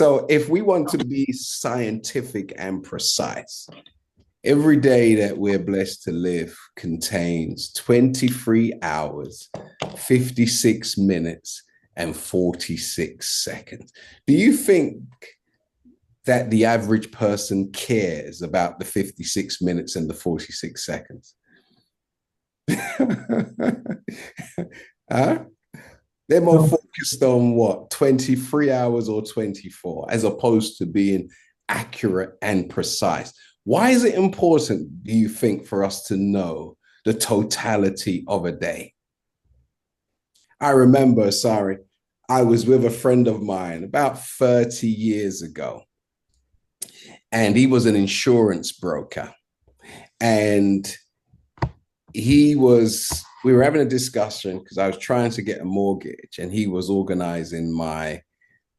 So if we want to be scientific and precise, every day that we're blessed to live contains 23 hours, 56 minutes, and 46 seconds. Do you think that the average person cares about the 56 minutes and the 46 seconds? Huh? They're more focused on what, 23 hours or 24, as opposed to being accurate and precise. Why is it important, do you think, for us to know the totality of a day? I remember, I was with a friend of mine about 30 years ago, and he was an insurance broker. And we were having a discussion because I was trying to get a mortgage, and he was organizing my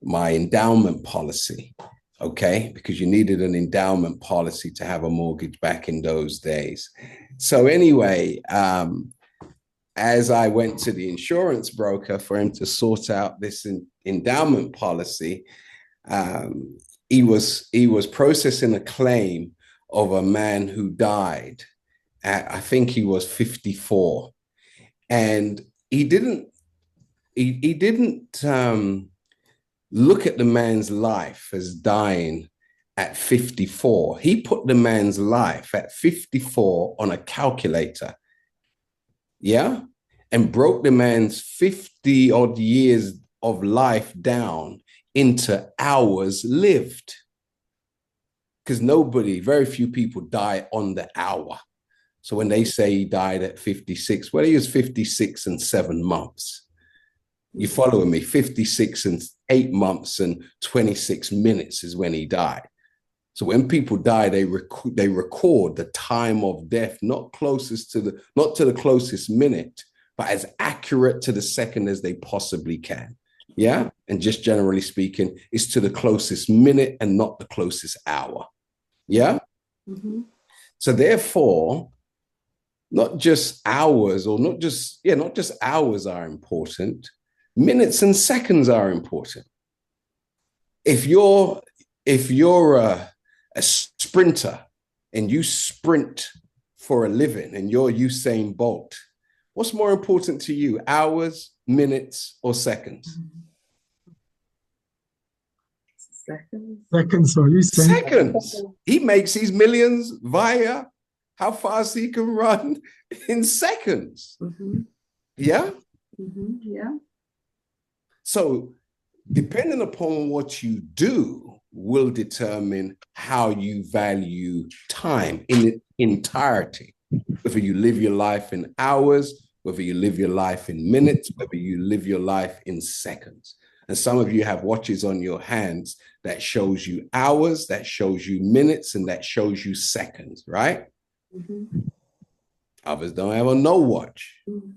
endowment policy. Okay, because you needed an endowment policy to have a mortgage back in those days. So anyway, as I went to the insurance broker for him to sort out this endowment policy, he was processing a claim of a man who died at, I think he was 54, and he didn't look at the man's life as dying at 54. He put the man's life at 54 on a calculator, yeah, and broke the man's 50 odd years of life down into hours lived. Because very few people die on the hour. So when they say he died at 56, well, he was 56 and 7 months. You following me? 56 and 8 months and 26 minutes is when he died. So when people die, they record the time of death, not to the closest minute, but as accurate to the second as they possibly can. Yeah. And just generally speaking, it's to the closest minute and not the closest hour. Yeah. Mm-hmm. So therefore, not just hours are important. Minutes and seconds are important. If you're a sprinter and you sprint for a living and you're Usain Bolt, what's more important to you, hours, minutes, or seconds? Seconds, or Usain. Seconds. He makes his millions via how fast he can run in seconds. Mm-hmm. Yeah? Mm-hmm. Yeah. So depending upon what you do will determine how you value time in its entirety. Whether you live your life in hours, whether you live your life in minutes, whether you live your life in seconds. And some of you have watches on your hands that shows you hours, that shows you minutes, and that shows you seconds, right? Mm-hmm. Others don't have a no watch. Mm-hmm.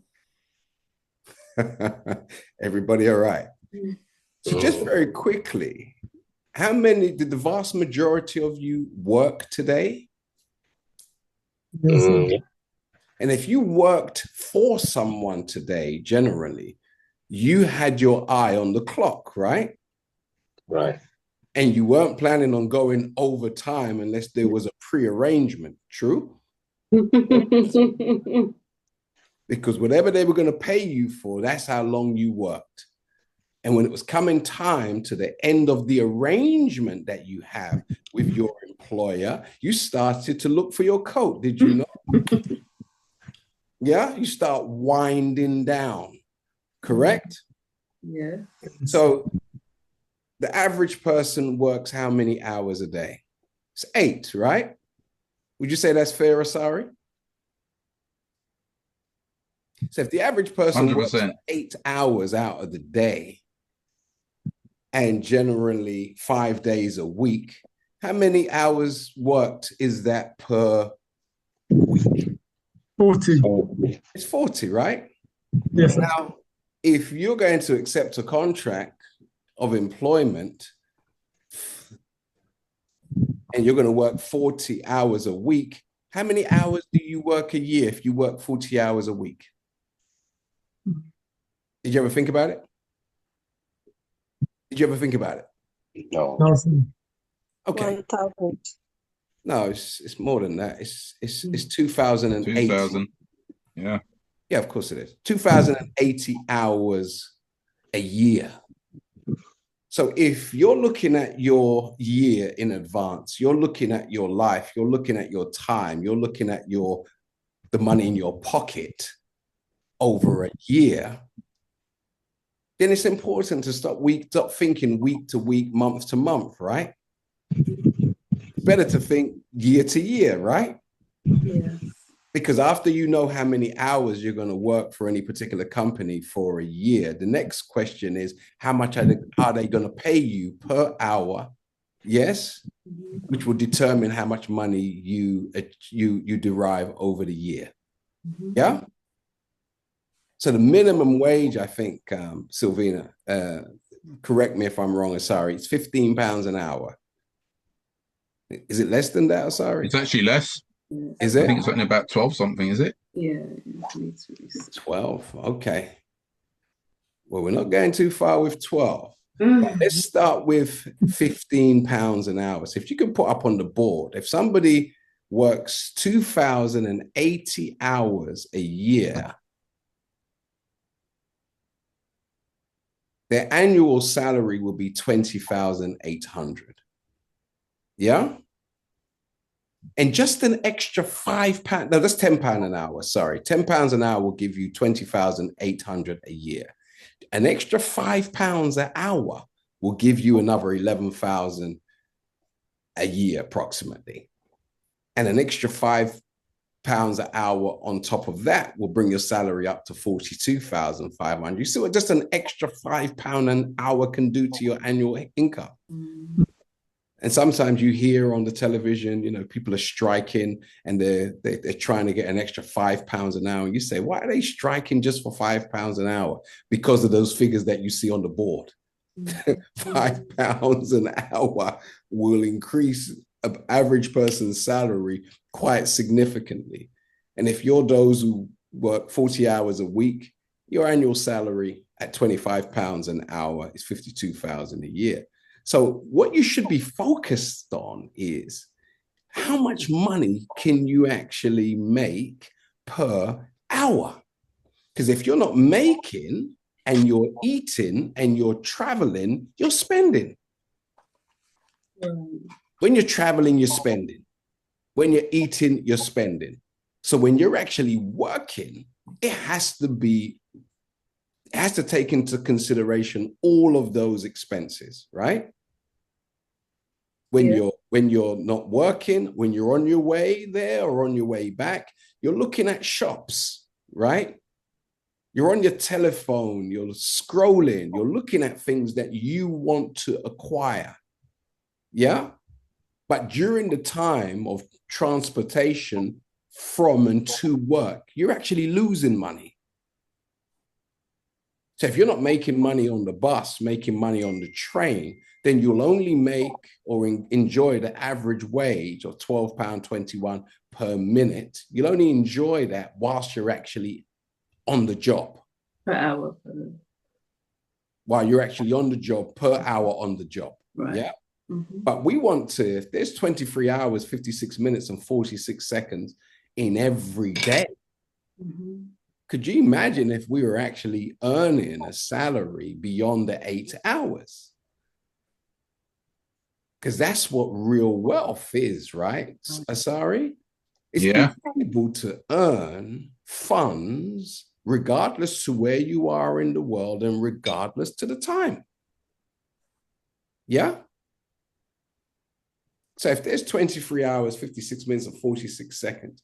Everybody all right? Mm-hmm. So just very quickly, did the vast majority of you work today? Yes. And if you worked for someone today, generally, you had your eye on the clock, right? Right. And you weren't planning on going overtime unless there was a pre-arrangement, true? Because whatever they were going to pay you for, that's how long you worked. And when it was coming time to the end of the arrangement that you have with your employer, you started to look for your coat. Did you know? Yeah, you start winding down, correct? Yeah. So the average person works how many hours a day? It's 8, right? Would you say that's fair, Asari? So if the average person 100%. works 8 hours out of the day and generally 5 days a week, how many hours worked is that per week? 40. It's 40, right? Yes. Now, if you're going to accept a contract of employment and you're going to work 40 hours a week, how many hours do you work a year if you work 40 hours a week? Did you ever think about it? Did you ever think about it? No. No, sir. Okay. 1,000. No, it's more than that. It's Mm. 2080. 2000. Yeah. Yeah, of course it is. 2080 hours a year. So if you're looking at your year in advance, you're looking at your life, you're looking at your time, you're looking at the money in your pocket over a year, then it's important to stop thinking week to week, month to month, right? It's better to think year to year, right? Yes. Because after you know how many hours you're going to work for any particular company for a year, the next question is how much are they going to pay you per hour? Yes, which will determine how much money you derive over the year. Yeah. So the minimum wage, I think, Sylvina, correct me if I'm wrong, sorry, it's £15 an hour. Is it less than that? Sorry, It's actually less. is I it? think it's only about 12 something, is it? Yeah. 12. Okay. Well, we're not going too far with 12. Let's start with £15 an hour. So if you can put up on the board, if somebody works 2,080 hours a year, their annual salary will be 20,800. Yeah. And just an extra £5, no, that's £10 an hour. Sorry. £10 an hour will give you 20,800 a year. An extra £5 an hour will give you another 11,000 a year approximately. And an extra £5 an hour on top of that will bring your salary up to 42,500. You see what just an extra £5 an hour can do to your annual income. And sometimes you hear on the television, you know, people are striking and they're trying to get an extra £5 an hour. And you say, why are they striking just for £5 an hour? Because of those figures that you see on the board. £5 an hour will increase an average person's salary quite significantly. And if you're those who work 40 hours a week, your annual salary at £25 an hour is 52,000 a year. So what you should be focused on is how much money can you actually make per hour? Because if you're not making and you're eating and you're traveling, you're spending. When you're traveling, you're spending. When you're eating, you're spending. So when you're actually working, it has to take into consideration all of those expenses, right? When you're not working, when you're on your way there or on your way back, you're looking at shops, right? You're on your telephone, you're scrolling, you're looking at things that you want to acquire. Yeah. But during the time of transportation from and to work, you're actually losing money. So if you're not making money on the bus, making money on the train, then you'll only make or enjoy the average wage of £12.21 per minute. You'll only enjoy that whilst you're actually on the job. Per hour. While you're actually on the job, per hour on the job. Right. Yeah. But we want to, if there's 23 hours, 56 minutes and 46 seconds in every day, could you imagine if we were actually earning a salary beyond the 8 hours? Because that's what real wealth is, right, Asari? It's being able to earn funds regardless to where you are in the world and regardless to the time. Yeah? So if there's 23 hours, 56 minutes and 46 seconds,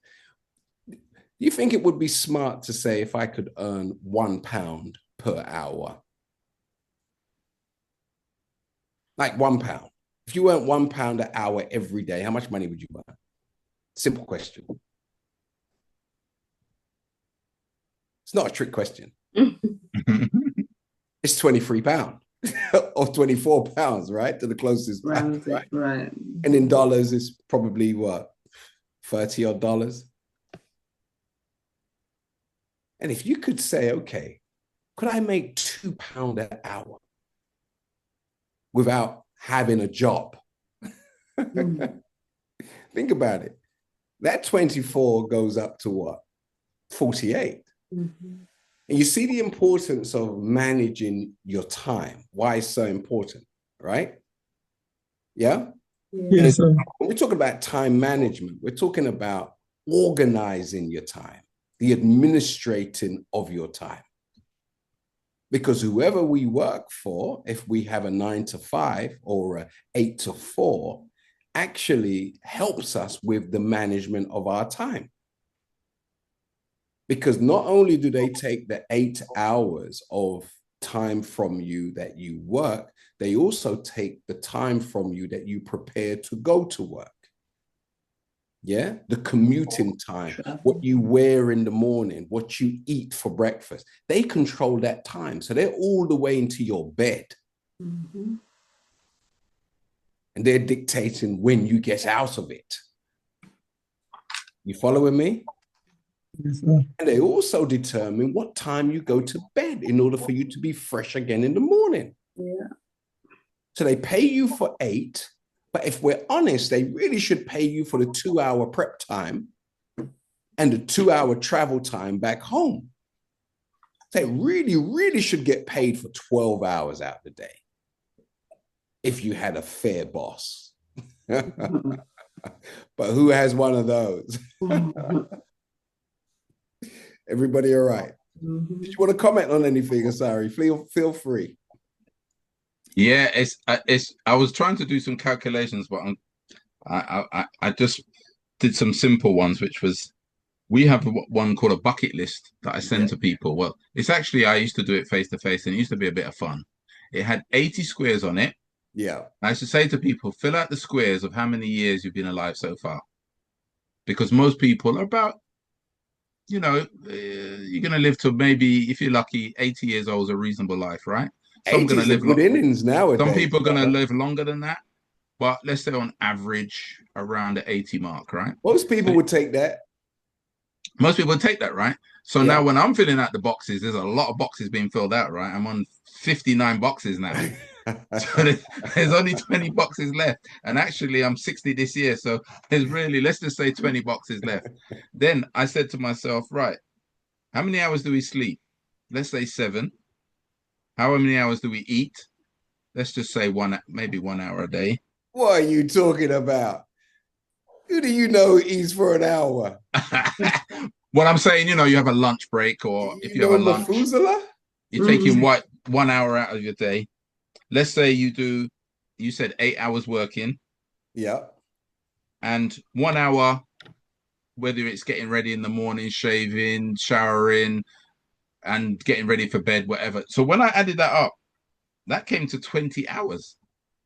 do you think it would be smart to say if I could earn £1 per hour? Like £1. If you earned £1 an hour every day, how much money would you earn? Simple question. It's not a trick question. It's £23 or £24, right? To the closest bank, right? Right. And in dollars, it's probably what? $30 odd dollars. And if you could say, okay, could I make £2 an hour without having a job. Think about it. That 24 goes up to what? 48. Mhm. And you see the importance of managing your time. Why it's so important, right? Yeah. Yeah. Yes, sir. When we talk about time management, we're talking about organizing your time, the administrating of your time. Because whoever we work for, if we have a 9 to 5 or a 8 to 4, actually helps us with the management of our time. Because not only do they take the 8 hours of time from you that you work, they also take the time from you that you prepare to go to work. Yeah, the commuting time, what you wear in the morning, what you eat for breakfast. They control that time. So they're all the way into your bed. Mhm. And they're dictating when you get out of it. You following me? Yes, sir. And they also determine what time you go to bed in order for you to be fresh again in the morning. Yeah. So they pay you for 8, but if we're honest, they really should pay you for the 2-hour prep time and the 2-hour travel time back home. They really, really should get paid for 12 hours out of the day if you had a fair boss. Mhm. But who has one of those? Mhm. Everybody all right? Mhm. If you want to comment on anything, Asari, feel free. Yeah, it's. I was trying to do some calculations, but I just did some simple ones, which was we have one called a bucket list that I send to people. Well, it's actually I used to do it face to face, and it used to be a bit of fun. It had 80 squares on it. Yeah. I used to say to people, fill out the squares of how many years you've been alive so far, because most people are about, you're going to live to maybe, if you're lucky, 80 years old is a reasonable life, right? Some 80 going to is a live good innings Some nowadays. people are going to live longer than that, but let's say on average around the 80 mark, right? Most people So would take that. most people take that, right? So Yeah. now when I'm filling out the boxes, there's a lot of boxes being filled out, right? I'm on 59 boxes now. So there's only 20 boxes left. And actually, I'm 60 this year. So there's really, let's just say 20 boxes left. Then I said to myself, right, how many hours do we sleep? Let's say 7. How many hours do we eat? Let's just say maybe 1 hour a day. What are you talking about? Who do you know eats for an hour? What I'm saying, you have a lunch break, or if You you have know a lunch, Methuselah? you're taking 1 hour out of your day. Let's say you said 8 hours working, Yeah. and 1 hour, whether it's getting ready in the morning, shaving, showering, and getting ready for bed, whatever. So when I added that up, that came to 20 hours.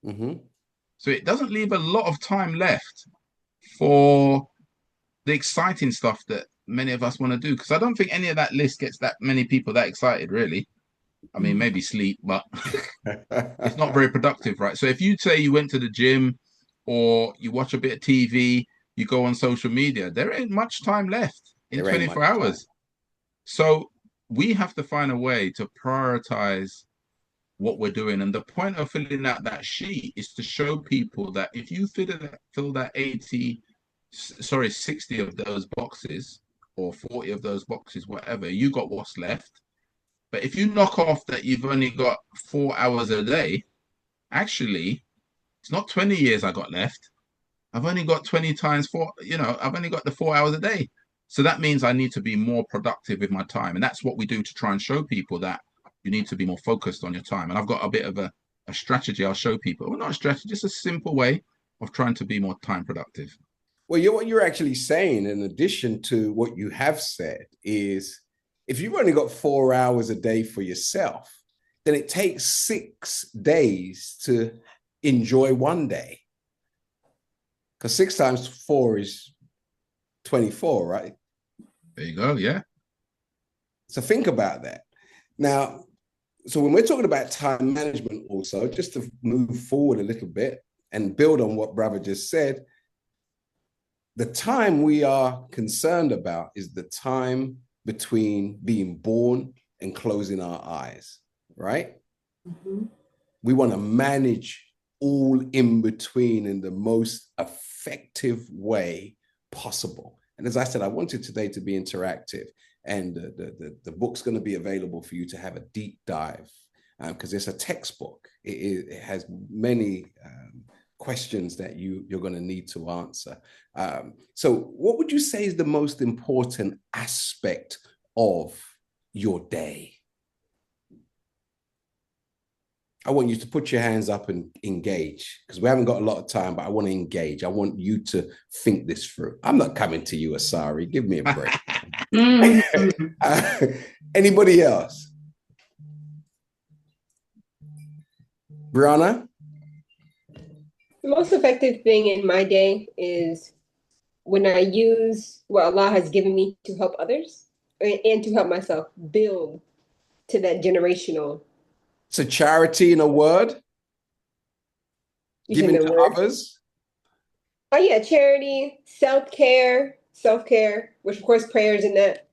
Mm-hmm. So it doesn't leave a lot of time left for the exciting stuff that many of us want to do. Because I don't think any of that list gets that many people that excited, really. I mean, maybe sleep, but it's not very productive, right? So if you say you went to the gym or you watch a bit of TV, you go on social media, there ain't much time left in There ain't 24 much hours. time. So we have to find a way to prioritize what we're doing. And the point of filling out that sheet is to show people that if you fill that 60 of those boxes or 40 of those boxes, whatever, you got what's left. But if you knock off that you've only got 4 hours a day, actually, it's not 20 years I got left. I've only got 20 times 4, I've only got the 4 hours a day. So that means I need to be more productive with my time. And that's what we do to try and show people that you need to be more focused on your time. And I've got a bit of a strategy I'll show people. Well, not a strategy, just a simple way of trying to be more time productive. Well, what you're actually saying, in addition to what you have said, is if you've only got 4 hours a day for yourself, then it takes 6 days to enjoy one day. Because 6 times 4 is 24, right? There you go. Yeah. So think about that. Now, so when we're talking about time management also, just to move forward a little bit and build on what brother just said, the time we are concerned about is the time between being born and closing our eyes, right? Mhm. We want to manage all in between in the most effective way possible. And as I said, I wanted today to be interactive, and the book's going to be available for you to have a deep dive, because it's a textbook. It has many questions that you're going to need to answer. So what would you say is the most important aspect of your day? I want you to put your hands up and engage, because we haven't got a lot of time, but I want to engage. I want you to think this through. I'm not coming to you, Asari. Give me a break. Anybody else? Brianna? The most effective thing in my day is when I use what Allah has given me to help others and to help myself build to that generational. So charity in a word? Giving to word. others? Oh yeah, charity, self-care, which of course prayers in that.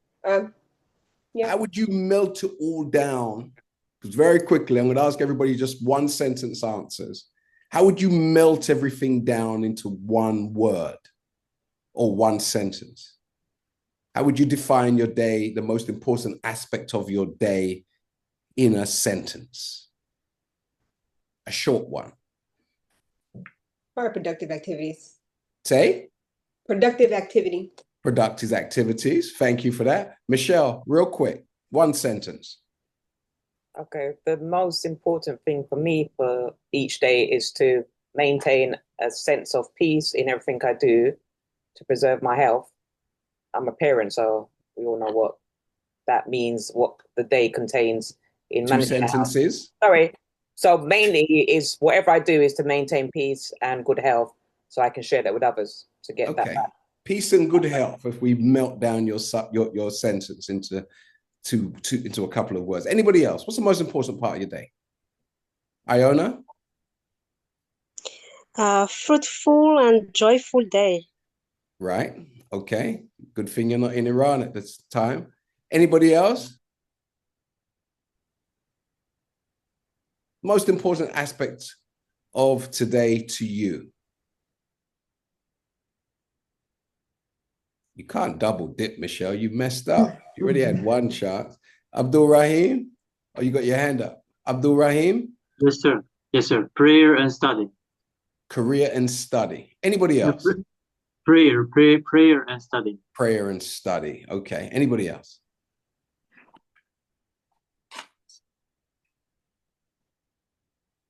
Yeah. How would you melt it all down? Because very quickly, I'm going to ask everybody just one sentence answers. How would you melt everything down into one word or one sentence? How would you define your day, the most important aspect of your day, in a sentence? A short one. Or productive activities. Say? Productive activity. Productive activities. Thank you for that. Michelle, real quick, one sentence. Okay, the most important thing for me for each day is to maintain a sense of peace in everything I do to preserve my health. I'm a parent, so we all know what that means, what the day contains in Two managing sentences. Sorry. So mainly is whatever I do is to maintain peace and good health so I can share that with others to get that back. Peace and good health, if we melt down your sentence into a couple of words. Anybody else? What's the most important part of your day? Iona? Fruitful and joyful day. Right. Okay. Good thing you're not in Iran at this time. Anybody else? Most important aspect of today to you? You can't double dip, Michelle. You've messed up. You already had one chance. Abdul Rahim? Oh, you got your hand up. Abdul Rahim? Yes, sir. Yes, sir. Prayer and study. Career and study. Anybody else? Prayer and study. Prayer and study. Okay. Anybody else?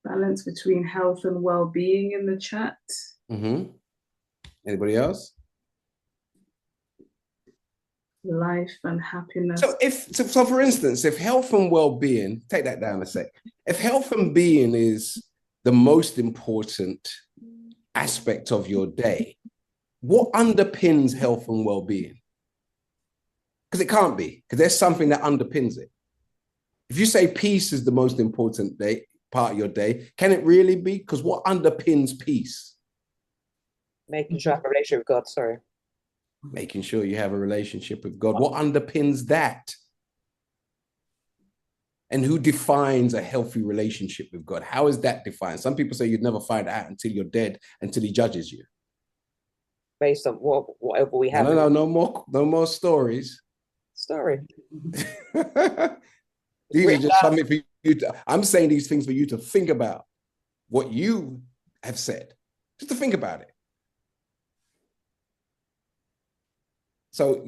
Balance between health and well-being in the chat. Anybody else? Life and happiness. So for instance, if health and well-being, take that down a sec. If health and being is the most important aspect of your day, what underpins health and well-being? Because it can't be, because there's something that underpins it. If you say peace is the most important part of your day, can it really be? Because what underpins peace? Making sure I have a relationship with God, sorry. Making sure you have a relationship with God. What underpins that? And who defines a healthy relationship with God? How is that defined? Some people say you'd never find out until you're dead, until he judges you. Based on whatever we have. No more stories. Story. These are just something for you to, I'm saying these things for you to think about what you have said, just to think about it. So,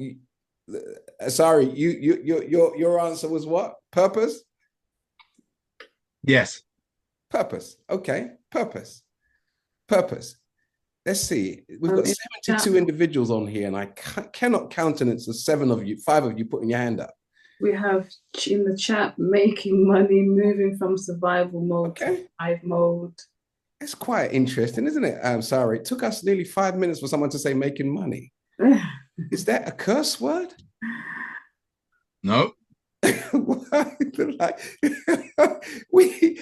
sorry, your answer was what? Purpose? Yes. Purpose. Okay. Purpose. Let's see. We've got 72 individuals on here, and I cannot countenance the 5 of you putting your hand up. We have in the chat, making money, moving from survival mode to thrive mode. It's quite interesting, isn't it? I'm sorry. It took us nearly 5 minutes for someone to say making money. Is that a curse word? No. like, we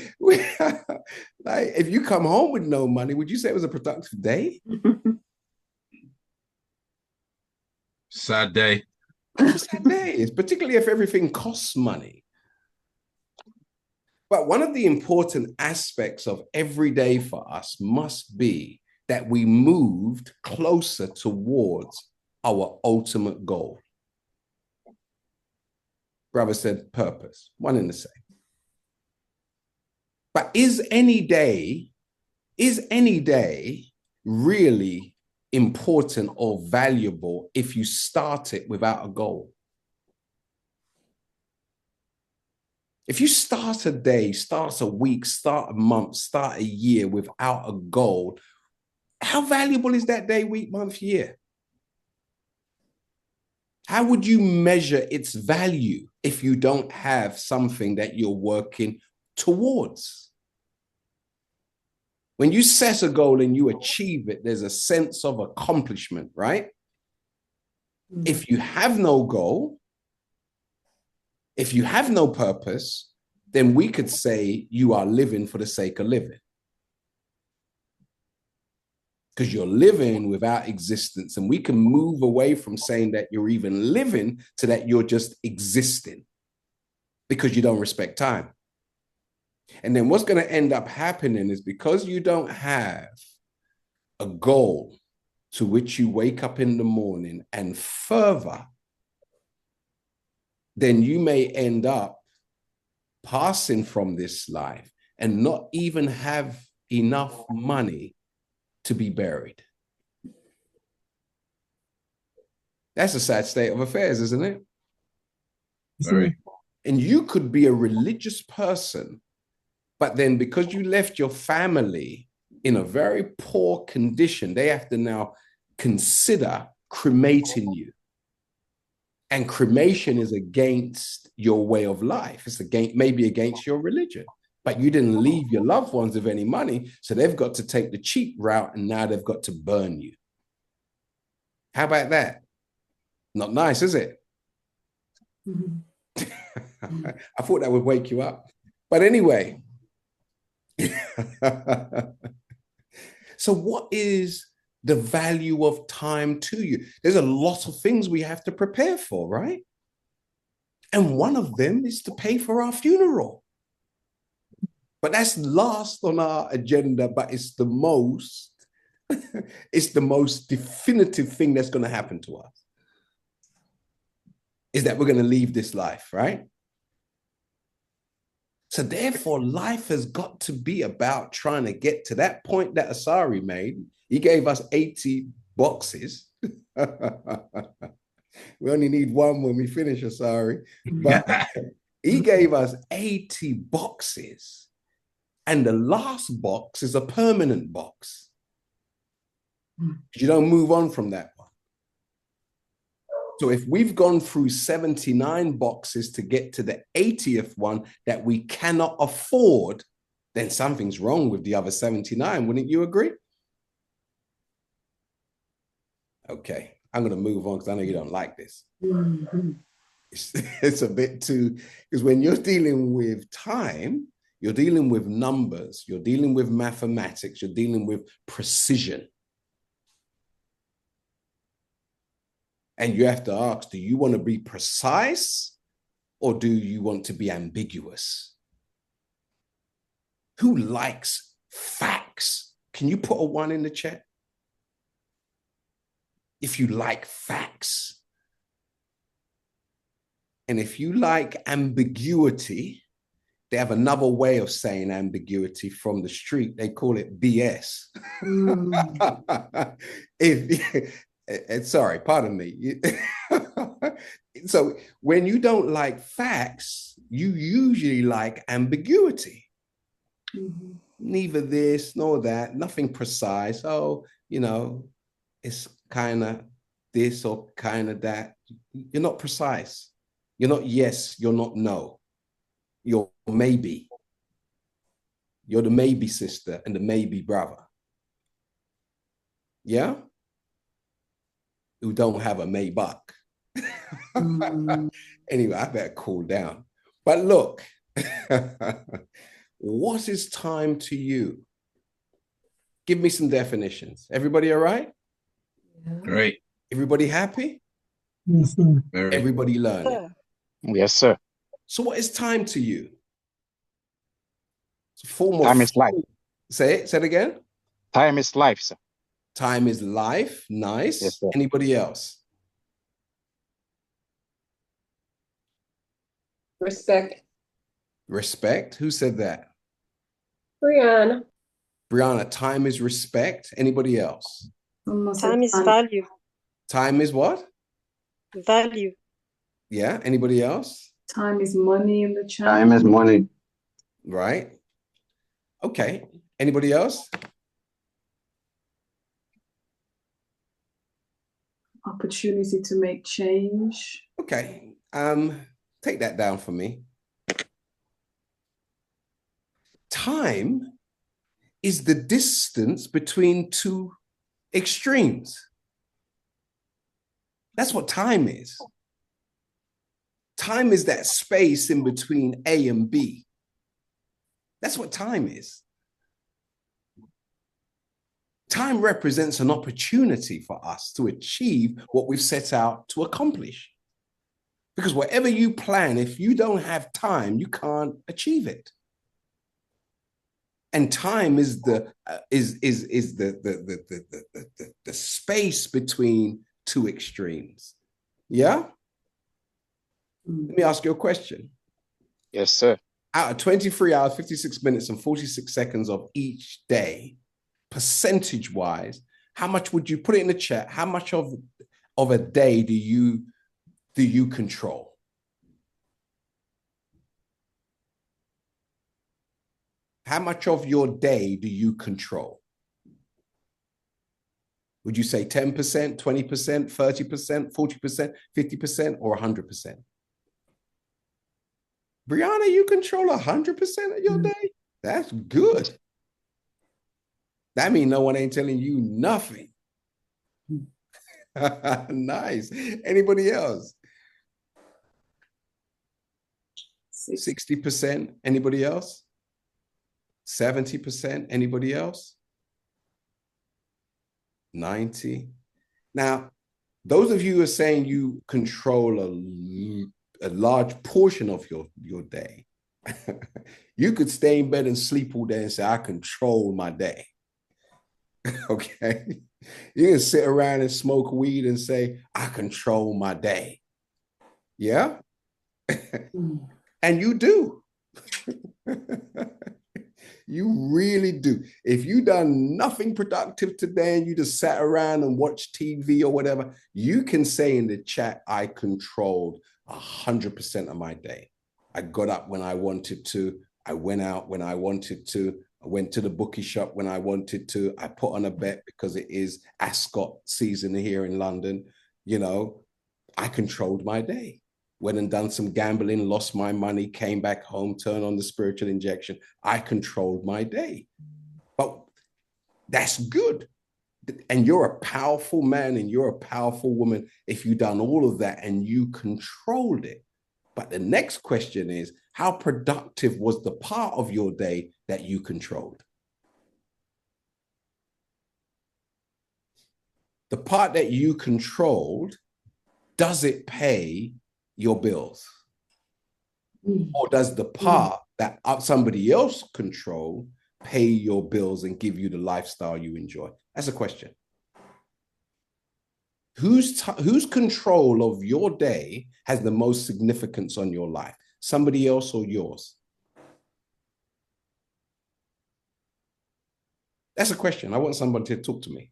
like, if you come home with no money, would you say it was a productive day? Sad day. Sad days, particularly if everything costs money. But one of the important aspects of every day for us must be that we moved closer towards our ultimate goal. Brother said purpose, one and the same. But is any day really important or valuable if you start it without a goal? If you start a day, start a week, start a month, start a year without a goal, how valuable is that day, week, month, year? How would you measure its value if you don't have something that you're working towards? When you set a goal and you achieve it, there's a sense of accomplishment, right? If you have no goal, if you have no purpose, then we could say you are living for the sake of living. Because you're living without existence. And we can move away from saying that you're even living to that you're just existing because you don't respect time. And then what's going to end up happening is because you don't have a goal to which you wake up in the morning and further, then you may end up passing from this life and not even have enough money to be buried. That's a sad state of affairs, isn't it? Very. And you could be a religious person, but then because you left your family in a very poor condition, they have to now consider cremating you. And cremation is against your way of life. It's maybe against your religion, but you didn't leave your loved ones with any money. So they've got to take the cheap route and now they've got to burn you. How about that? Not nice, is it? I thought that would wake you up. But anyway, so what is the value of time to you? There's a lot of things we have to prepare for, right? And one of them is to pay for our funeral. But that's last on our agenda, but it's the most definitive thing that's going to happen to us. Is that we're going to leave this life, right? So therefore, life has got to be about trying to get to that point that Asari made. He gave us 80 boxes. We only need one when we finish, Asari. But he gave us 80 boxes. And the last box is a permanent box. You don't move on from that one. So if we've gone through 79 boxes to get to the 80th one that we cannot afford, then something's wrong with the other 79. Wouldn't you agree? Okay, I'm going to move on because I know you don't like this. It's a bit too, because when you're dealing with time, you're dealing with numbers, you're dealing with mathematics, you're dealing with precision. And you have to ask, do you want to be precise or do you want to be ambiguous? Who likes facts? Can you put a 1 in the chat? If you like facts. And if you like ambiguity, they have another way of saying ambiguity from the street. They call it BS. Sorry, pardon me. So when you don't like facts, you usually like ambiguity. Neither this nor that, nothing precise. Oh, it's kind of this or kind of that. You're not precise. You're not yes, you're not no. You're maybe. You're the maybe sister and the maybe brother. Yeah? Who don't have a Maybach. Anyway, I better cool down. But look, what is time to you? Give me some definitions. Everybody all right? Great. Everybody happy? Yes, sir. Very. Everybody learning? Yes, sir. So what is time to you? It's a form of Time is life. Say it again. Time is life, sir. Time is life. Nice. Yes, sir. Anybody else? Respect. Respect. Who said that? Brianna. Brianna, time is respect. Anybody else? Someone said Time is value. Time is what? Value. Yeah. Anybody else? Time is money in the chat. Time is money. Right. Okay. Anybody else? Opportunity to make change. Okay. Take that down for me. Time is the distance between two extremes. That's what time is. Time is that space in between A and B. That's what time is. Time represents an opportunity for us to achieve what we've set out to accomplish. Because whatever you plan, if you don't have time, you can't achieve it. And time is the space between two extremes. Yeah? Let me ask you a question. Yes, sir. Out of 23 hours, 56 minutes, and 46 seconds of each day, percentage-wise, how much would you put it in the chat? How much of a day do you control? How much of your day do you control? Would you say 10%, 20%, 30%, 40%, 50%, or 100%? Brianna, you control 100% of your day? That's good. That means no one ain't telling you nothing. Nice. Anybody else? 60%. Anybody else? 70%. Anybody else? 90. Now, those of you who are saying you control a large portion of your day, you could stay in bed and sleep all day and say, I control my day. Okay. You can sit around and smoke weed and say, I control my day. Yeah. And you do. You really do. If you done nothing productive today and you just sat around and watched TV or whatever, you can say in the chat, I controlled 100% of my day. I got up when I wanted to. I went out when I wanted to. I went to the bookie shop when I wanted to. I put on a bet because it is Ascot season here in London. You know, I controlled my day. Went and done some gambling, lost my money, came back home, turned on the spiritual injection. I controlled my day. But that's good. And you're a powerful man and you're a powerful woman if you've done all of that and you controlled it. But the next question is, how productive was the part of your day that you controlled? The part that you controlled, does it pay your bills? Or does the part that somebody else control pay your bills and give you the lifestyle you enjoy? That's a question. Whose control of your day has the most significance on your life? Somebody else or yours? That's a question. I want somebody to talk to me.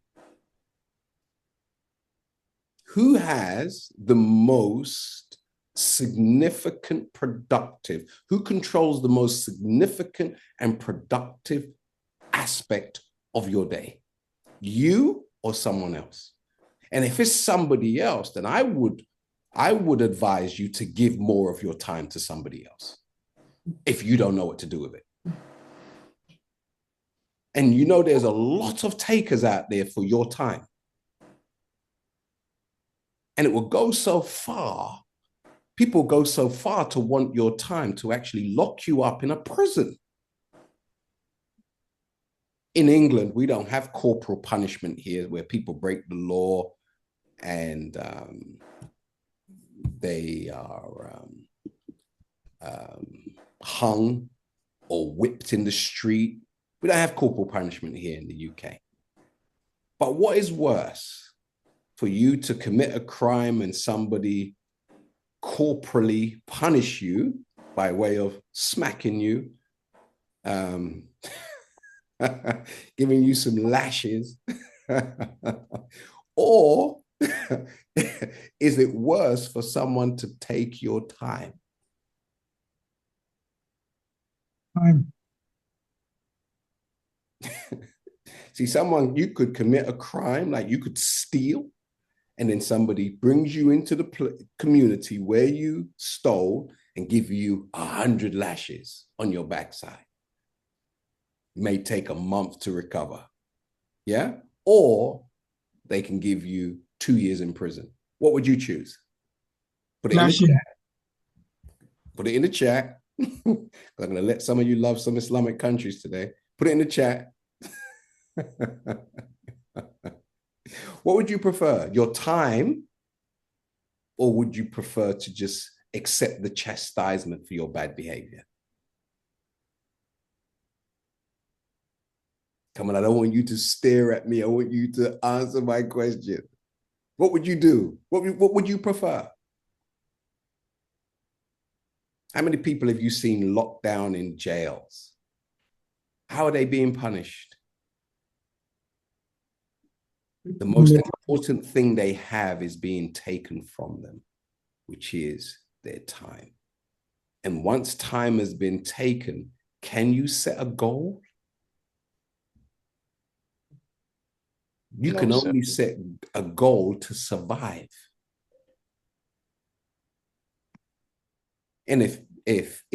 Who has the most significant productive? Who controls the most significant and productive aspect of your day? You or someone else? And if it's somebody else, then I would advise you to give more of your time to somebody else if you don't know what to do with it. And you know, there's a lot of takers out there for your time. And it will go so far. People go so far to want your time to actually lock you up in a prison. In England, we don't have corporal punishment here where people break the law and they are hung or whipped in the street. We don't have corporal punishment here in the UK. But what is worse, for you to commit a crime and somebody corporally punish you by way of smacking you, giving you some lashes, or is it worse for someone to take your time? Time. See, someone, you could commit a crime, like you could steal, and then somebody brings you into the community where you stole and give you 100 lashes on your backside. It may take a month to recover. Yeah? Or they can give you 2 years in prison. What would you choose? Put it in the chat. Put it in the chat. I'm going to let some of you love some Islamic countries today. Put it in the chat. What would you prefer? Your time, or would you prefer to just accept the chastisement for your bad behavior? Come on, I don't want you to stare at me. I want you to answer my question. What would you do? What would you prefer? How many people have you seen locked down in jails? How are they being punished? The most important thing they have is being taken from them, which is their time. And once time has been taken, can you set a goal? You can only set a goal to survive. And if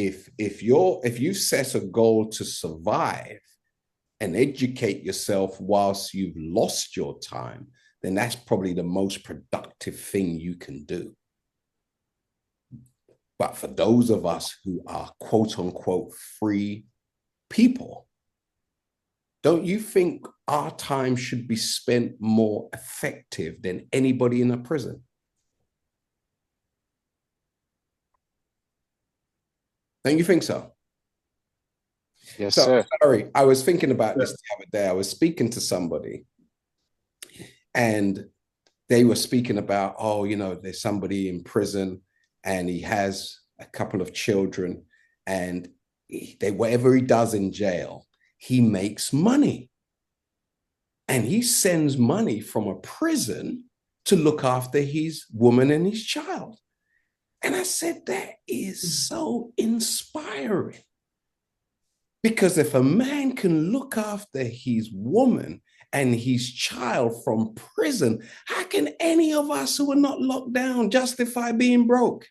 you set a goal to survive and educate yourself whilst you've lost your time, then that's probably the most productive thing you can do. But for those of us who are quote unquote free people, don't you think our time should be spent more effective than anybody in a prison? Don't you think so? Yes, sir. Sorry, I was thinking about this the other day. I was speaking to somebody and they were speaking about, oh, you know, there's somebody in prison and he has a couple of children and whatever he does in jail, he makes money. And he sends money from a prison to look after his woman and his child. And I said, that is so inspiring. Because if a man can look after his woman and his child from prison, how can any of us who are not locked down justify being broke?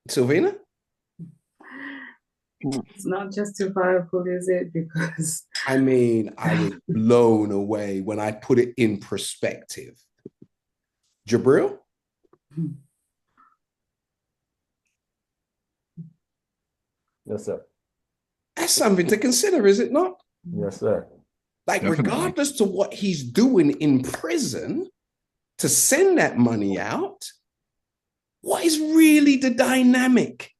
Sylvina? It's not justifiable, is it? Because I mean, I was blown away when I put it in perspective. Jabril? Yes, sir. That's something to consider, is it not? Yes, sir. Like, Definitely. regardless to what he's doing in prison, to send that money out, what is really the dynamic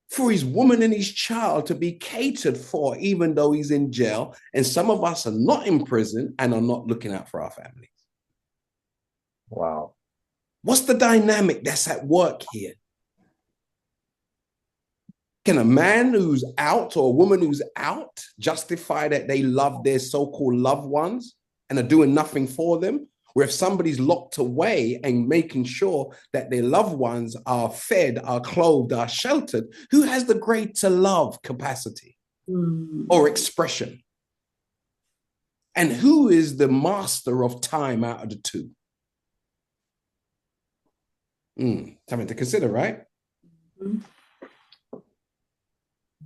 for his woman and his child to be catered for, even though he's in jail? And some of us are not in prison and are not looking out for our families. Wow. What's the dynamic that's at work here? Can a man who's out or a woman who's out justify that they love their so-called loved ones and are doing nothing for them? Where if somebody's locked away and making sure that their loved ones are fed, are clothed, are sheltered, who has the greater love capacity or expression? And who is the master of time out of the two? Something to consider, right?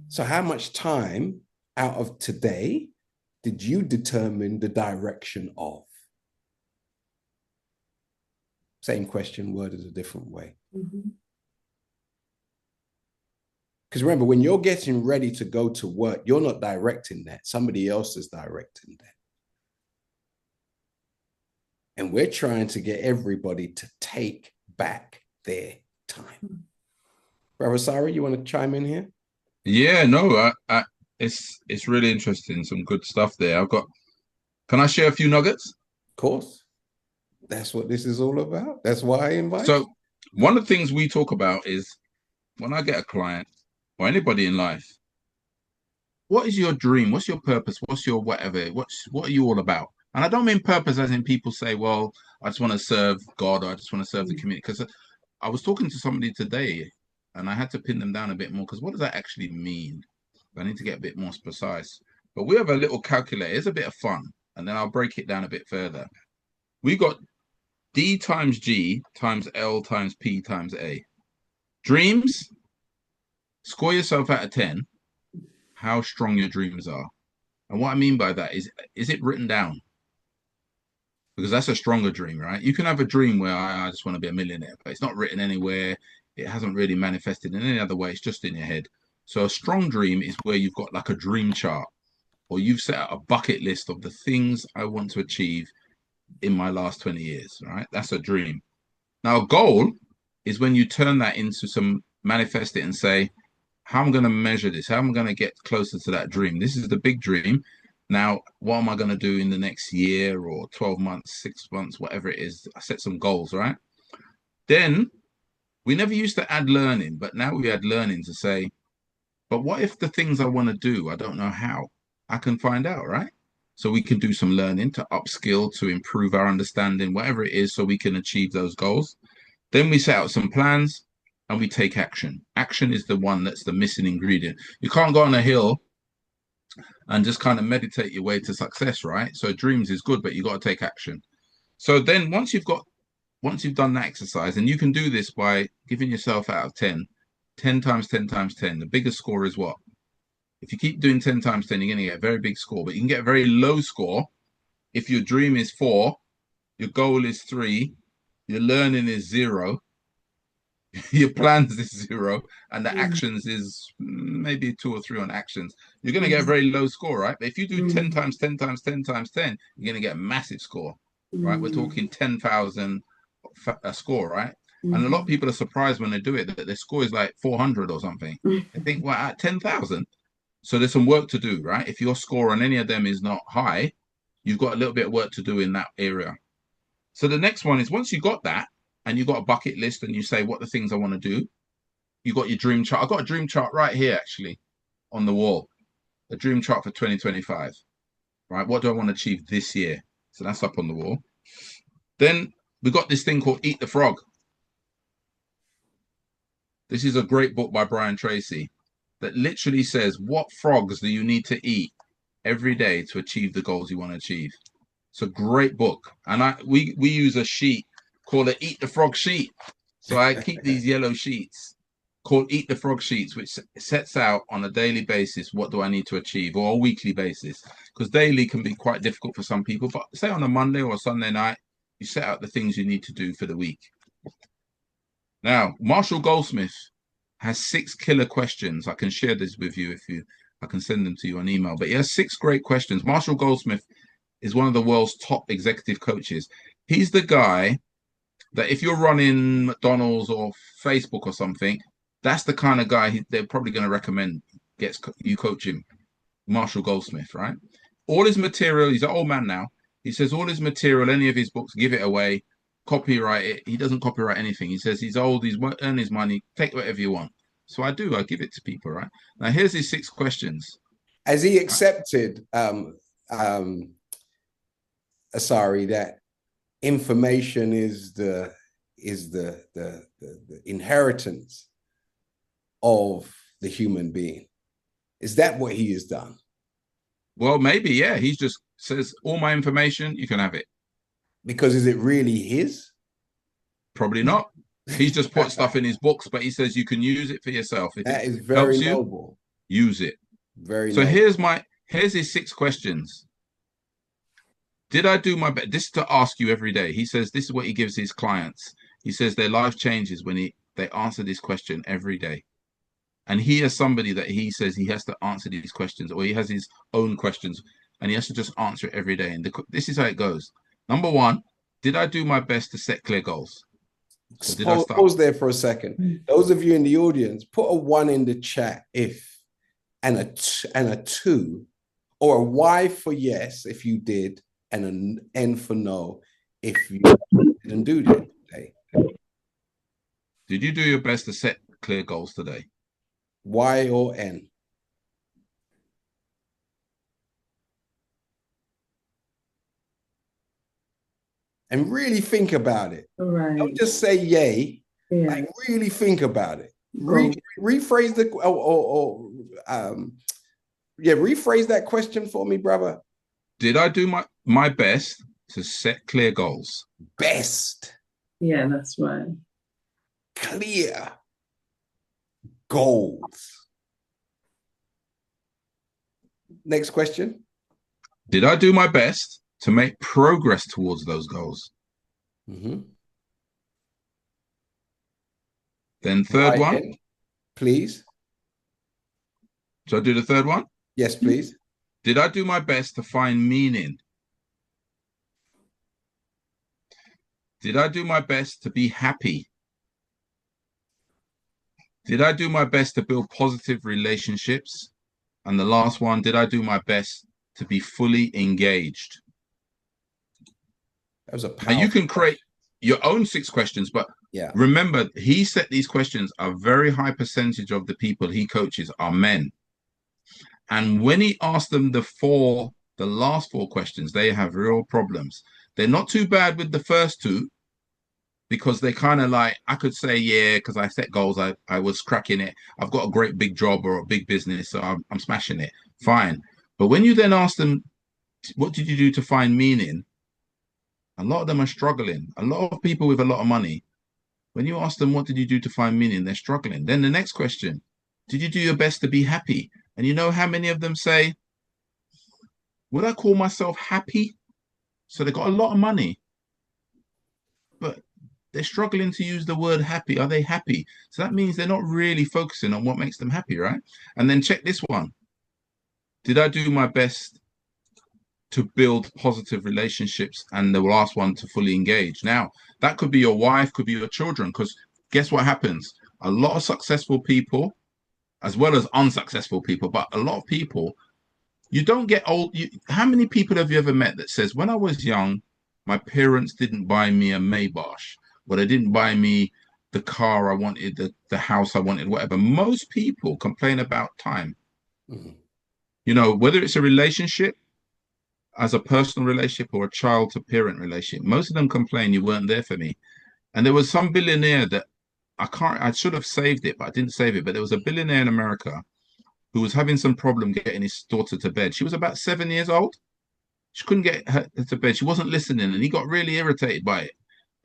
So how much time out of today did you determine the direction of? Same question, worded a different way. Because remember, when you're getting ready to go to work, you're not directing that. Somebody else is directing that. And we're trying to get everybody to take back their time. Brother Sari, you want to chime in here? Yeah, no, it's really interesting. Some good stuff there. Can I share a few nuggets? Of course. That's what this is all about. That's why I invite you. So one of the things we talk about is when I get a client or anybody in life, what is your dream? What's your purpose? What's your whatever? What are you all about? And I don't mean purpose as in people say, well, I just want to serve God or I just want to serve the community. Because I was talking to somebody today and I had to pin them down a bit more because what does that actually mean? I need to get a bit more precise. But we have a little calculator. It's a bit of fun. And then I'll break it down a bit further. We got D times G times L times P times A. Dreams, score yourself out of 10, how strong your dreams are. And what I mean by that is it written down? Because that's a stronger dream, right? You can have a dream where I just want to be a millionaire, but it's not written anywhere. It hasn't really manifested in any other way. It's just in your head. So a strong dream is where you've got like a dream chart or you've set out a bucket list of the things I want to achieve in my last 20 years, right? That's a dream. Now, a goal is when you turn that into some, manifest it and say, how am I going to measure this? How am I going to get closer to that dream? This is the big dream. Now, what am I going to do in the next year or 12 months, 6 months, whatever it is? I set some goals, right? Then we never used to add learning, but now we add learning to say, but what if the things I want to do, I don't know how? I can find out, right? So we can do some learning to upskill, to improve our understanding, whatever it is, so we can achieve those goals. Then we set out some plans and we take action. Action is the one that's the missing ingredient. You can't go on a hill and just kind of meditate your way to success, right? So dreams is good, but you got to take action. So then once you've done that exercise, and you can do this by giving yourself out of 10 times 10 times 10. The biggest score is what? If you keep doing 10 times 10, you're going to get a very big score, but you can get a very low score. If your dream is 4, your goal is 3, your learning is 0, your plans is 0, and the actions is maybe 2 or 3 on actions, you're going to get a very low score, right? But if you do 10 times 10 times 10 times 10, you're going to get a massive score, right? We're talking 10,000 a score, right? And a lot of people are surprised when they do it that their score is like 400 or something. They think, well, at 10,000. So there's some work to do, right? If your score on any of them is not high, you've got a little bit of work to do in that area. So the next one is once you got that and you got a bucket list and you say what the things I want to do, you got your dream chart. I've got a dream chart right here, actually, on the wall. A dream chart for 2025, right? What do I want to achieve this year? So that's up on the wall. Then we got this thing called Eat the Frog. This is a great book by Brian Tracy that literally says, what frogs do you need to eat every day to achieve the goals you want to achieve? It's a great book. And we use a sheet called an Eat the Frog sheet. So I keep these yellow sheets called Eat the Frog sheets, which sets out on a daily basis, what do I need to achieve, or a weekly basis? Because daily can be quite difficult for some people. But say on a Monday or a Sunday night, you set out the things you need to do for the week. Now, Marshall Goldsmith has 6 killer questions. I can share this with you I can send them to you on email. But he has 6 great questions. Marshall Goldsmith is one of the world's top executive coaches. He's the guy that if you're running McDonald's or Facebook or something, that's the kind of guy they're probably going to recommend you coach him. Marshall Goldsmith, right? All his material, he's an old man now. He says all his material, any of his books, give it away. Copyright it. He doesn't copyright anything. He says he's old, he's earned his money, take whatever you want. So I give it to people, right? Now here's his 6 questions. Has he accepted Asari, that information is the inheritance of the human being? Is that what he has done? Well, maybe, yeah. He just says all my information, you can have it. Because is it really his? Probably not. He's just put stuff in his books, but he says you can use it for yourself. If that is very noble. Use it. Very so noble. Here's his 6 questions. Did I do my best? This is to ask you every day. He says this is what he gives his clients. He says their life changes when they answer this question every day. And he is somebody that he says he has to answer these questions, or he has his own questions, and he has to just answer it every day. And this is how it goes. Number 1, did I do my best to set clear goals? So did I start? Pause there for a second. Those of you in the audience, put a 1 in the chat if, and a 2, or a Y for yes if you did, and an N for no if you didn't do that today. Did you do your best to set clear goals today? Y or N? And really think about it. Right. Don't just say yay. Yeah. Like really think about it. Go. Rephrase the rephrase that question for me, brother. Did I do my best to set clear goals? Best. Yeah, that's right. Clear goals. Next question. Did I do my best to make progress towards those goals? Mm-hmm. Then third one. Please. Shall I do the third one? Yes, please. Did I do my best to find meaning? Did I do my best to be happy? Did I do my best to build positive relationships? And the last one, did I do my best to be fully engaged? That was a powerful. And you can create your own 6 questions, but yeah, remember, he set these questions. A very high percentage of the people he coaches are men. And when he asked them the last 4 questions, they have real problems. They're not too bad with the first 2, because they kind of like, I could say, yeah, because I set goals, I was cracking it. I've got a great big job or a big business, so I'm smashing it. Fine. But when you then ask them, what did you do to find meaning? A lot of them are struggling. A lot of people with a lot of money, when you ask them, what did you do to find meaning? They're struggling. Then the next question, did you do your best to be happy? And you know how many of them say, would I call myself happy? So they got a lot of money, but they're struggling to use the word happy. Are they happy? So that means they're not really focusing on what makes them happy, right? And then check this one. Did I do my best to build positive relationships? And the last one, to fully engage. Now, that could be your wife, could be your children, because guess what happens? A lot of successful people, as well as unsuccessful people, but a lot of people, you don't get old. How many people have you ever met that says, when I was young, my parents didn't buy me a Maybach, but they didn't buy me the car I wanted, the house I wanted, whatever. Most people complain about time. Mm-hmm. You know, whether it's a relationship, as a personal relationship, or a child to parent relationship, most of them complain, you weren't there for me. And there was some billionaire that I should have saved it, but I didn't save it. But there was a billionaire in America who was having some problem getting his daughter to bed. She was about 7 years old. She couldn't get her to bed. She wasn't listening, and he got really irritated by it.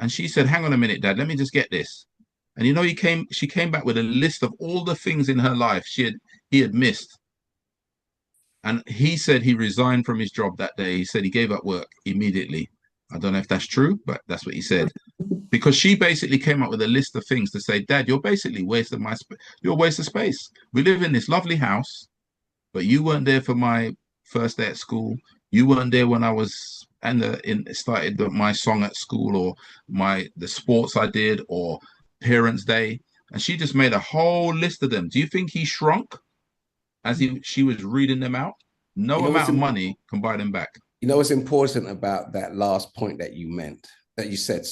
And she said, hang on a minute, Dad, let me just get this. And you know, she came back with a list of all the things in her life he had missed. And he said he resigned from his job that day. He said he gave up work immediately. I don't know if that's true, but that's what he said. Because she basically came up with a list of things to say, Dad, you're basically wasting you're a waste of space. We live in this lovely house, but you weren't there for my first day at school. You weren't there when I was started my song at school, or the sports I did, or Parents' Day. And she just made a whole list of them. Do you think he shrunk as she was reading them out? No amount of money can buy them back. You know what's important about that last point that you said,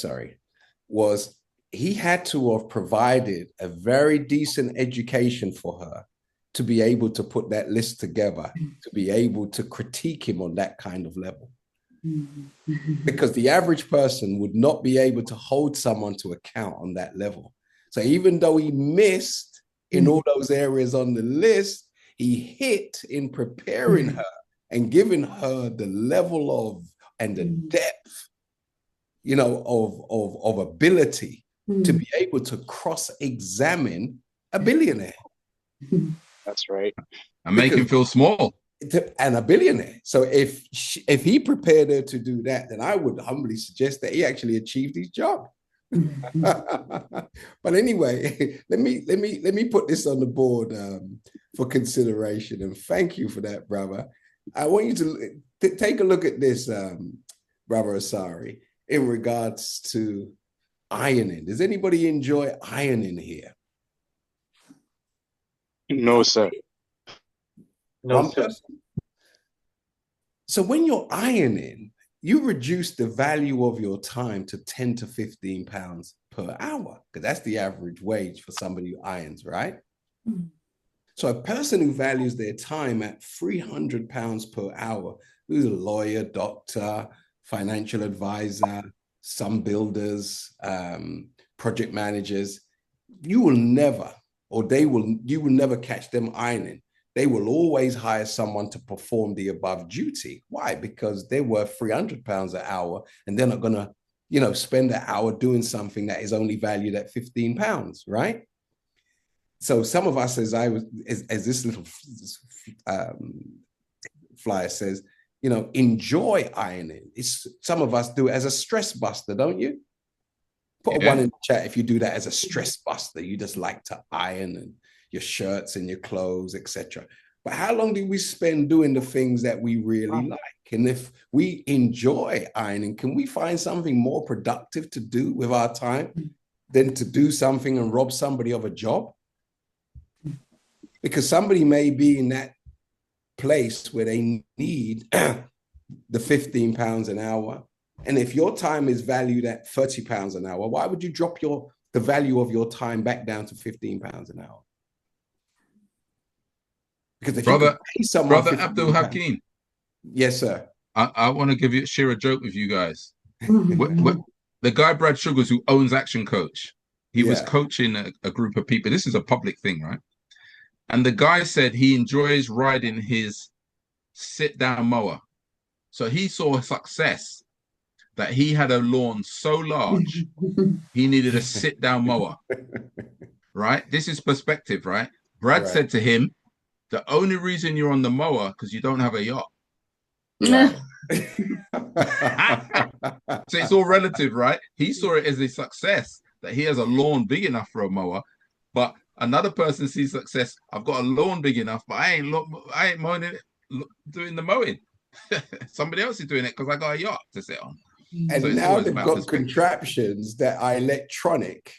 was he had to have provided a very decent education for her to be able to put that list together, to be able to critique him on that kind of level. Because the average person would not be able to hold someone to account on that level. So even though he missed in all those areas on the list, he hit in preparing her and giving her the level of and the depth, you know, of ability to be able to cross-examine a billionaire. That's right. And make him feel small. And a billionaire. So if he prepared her to do that, then I would humbly suggest that he actually achieved his job. But anyway, let me put this on the board for consideration, and thank you for that, brother. I want you to take a look at this, brother Asari, in regards to ironing. Does anybody enjoy ironing here? No, sir. No, One sir. person? So when you're ironing, you reduce the value of your time to 10 to 15 pounds per hour, because that's the average wage for somebody who irons, right? So a person who values their time at 300 pounds per hour, who's a lawyer, doctor, financial advisor, some builders, project managers, you will never, you will never catch them ironing. They will always hire someone to perform the above duty. Why? Because they're worth 300 pounds an hour, and they're not going to, spend an hour doing something that is only valued at 15 pounds, right? So some of us, as this little flyer says, enjoy ironing. Some of us do it as a stress buster, don't you? Put a one in the chat if you do that as a stress buster. You just like to iron and your shirts and your clothes, etc. But how long do we spend doing the things that we really like? And if we enjoy ironing, can we find something more productive to do with our time than to do something and rob somebody of a job? Because somebody may be in that place where they need the 15 pounds an hour. And if your time is valued at 30 pounds an hour, why would you drop the value of your time back down to 15 pounds an hour? Because if you could pay someone, Brother Abdul Hakeem. Yes, sir. I want to share a joke with you guys. The guy Brad Sugars, who owns Action Coach, he was coaching a group of people. This is a public thing, right? And the guy said he enjoys riding his sit-down mower. So he saw success that he had a lawn so large, he needed a sit-down mower, right? This is perspective, right? Brad said to him, the only reason you're on the mower because you don't have a yacht. Right. So it's all relative, right? He saw it as a success that he has a lawn big enough for a mower, but another person sees success. I've got a lawn big enough, but I ain't mowing it, doing the mowing. Somebody else is doing it because I got a yacht to sit on. And so now they've got contraptions that are electronic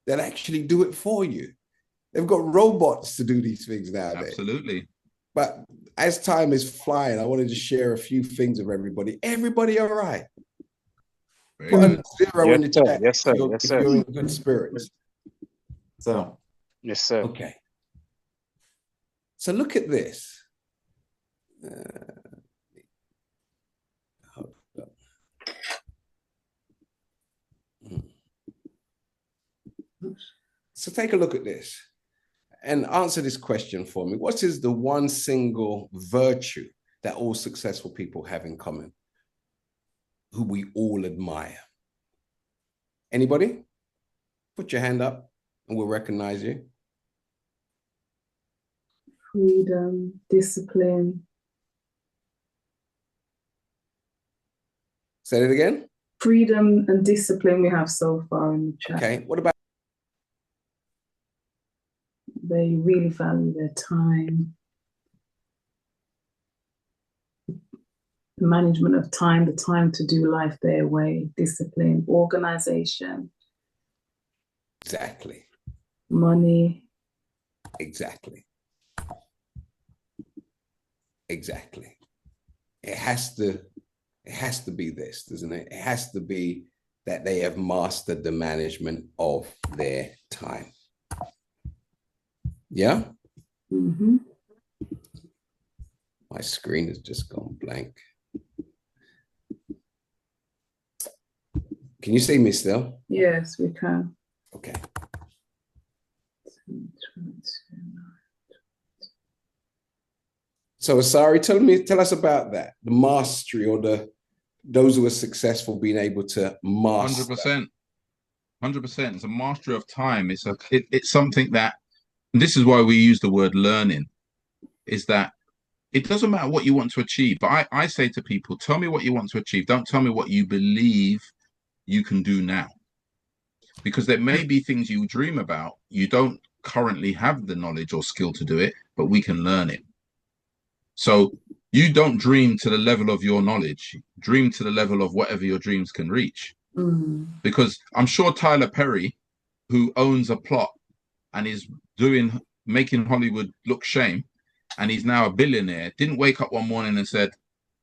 that actually do it for you. They've got robots to do these things nowadays. Absolutely. But as time is flying, I wanted to share a few things with everybody. Everybody all right? Put a zero in the chat. Yes, sir. If you're in good spirits. So, yes, sir. Okay. So look at this. So take a look at this and answer this question for me. What is the one single virtue that all successful people have in common, who we all admire? Anybody? Put your hand up and we'll recognize you. Freedom, discipline. Say it again. Freedom and discipline we have so far in the chat. Okay, what about? They really value their time. The management of time, the time to do life their way, discipline, organization. Exactly. Money. Exactly. Exactly. It has to be this, doesn't it? It has to be that they have mastered the management of their time. Yeah? Mm-hmm. My screen has just gone blank. Can you see me still? Yes, we can. Okay. So Asari, tell us about that. The mastery, or those who are successful being able to master. 100%. 100%. It's a mastery of time. It's something that, and this is why we use the word learning, is that it doesn't matter what you want to achieve. But I say to people, tell me what you want to achieve. Don't tell me what you believe you can do now. Because there may be things you dream about. You don't currently have the knowledge or skill to do it, but we can learn it. So you don't dream to the level of your knowledge. Dream to the level of whatever your dreams can reach. Because I'm sure Tyler Perry, who owns a plot and is making Hollywood look shame, and he's now a billionaire, didn't wake up one morning and said,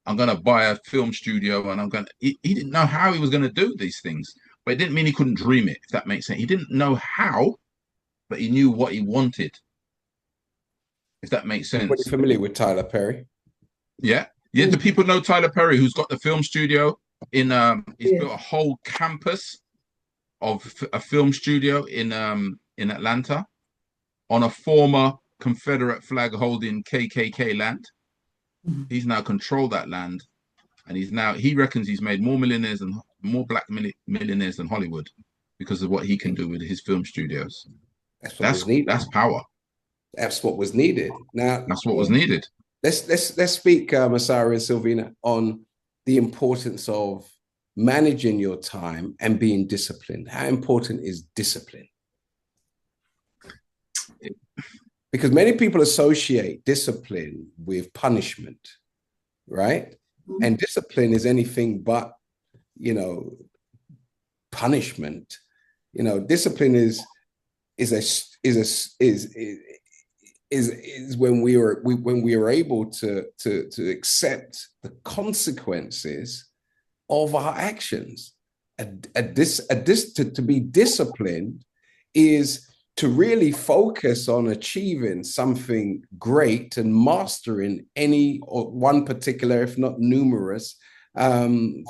I'm going to buy a film studio and he didn't know how he was going to do these things, but it didn't mean he couldn't dream it, if that makes sense. He didn't know how, but he knew what he wanted, if that makes sense. Are you familiar with Tyler Perry? Yeah. Yeah, the people know Tyler Perry, who's got the film studio he's built a whole campus of a film studio in Atlanta on a former Confederate flag holding KKK land. He's now controlled that land, and he reckons he's made more black millionaires than Hollywood because of what he can do with his film studios. That's power. That's what was needed. Now that's what was needed. Let's speak, Masara and Sylvina, on the importance of managing your time and being disciplined. How important is discipline? Because many people associate discipline with punishment, right? And discipline is anything but, punishment. Discipline is when we are able to accept the consequences of our actions. To be disciplined is to really focus on achieving something great and mastering any or one particular, if not numerous,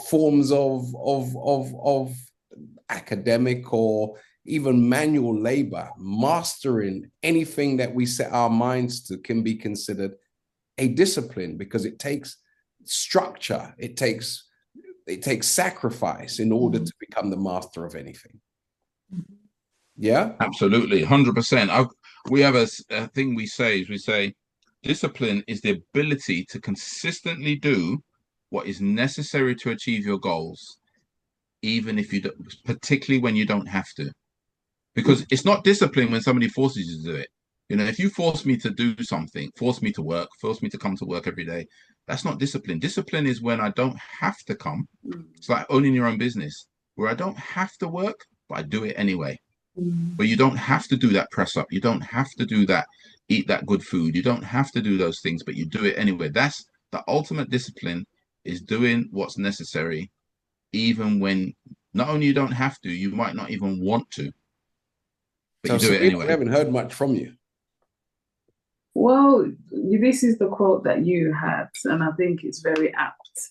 forms of academic or even manual labor. Mastering anything that we set our minds to can be considered a discipline, because it takes structure, it takes sacrifice in order to become the master of anything. Yeah, absolutely, 100%. We have a thing we say discipline is the ability to consistently do what is necessary to achieve your goals, even if you don't, particularly when you don't have to. Because it's not discipline when somebody forces you to do it. If you force me to do something, force me to work, force me to come to work every day, that's not discipline. Discipline is when I don't have to come. It's like owning your own business, where I don't have to work, but I do it anyway. But you don't have to do that press up. You don't have to do that, eat that good food. You don't have to do those things, but you do it anyway. That's the ultimate discipline, is doing what's necessary, even when not only you don't have to, you might not even want to. But so you do it anyway. I haven't heard much from you. Well, this is the quote that you had, and I think it's very apt.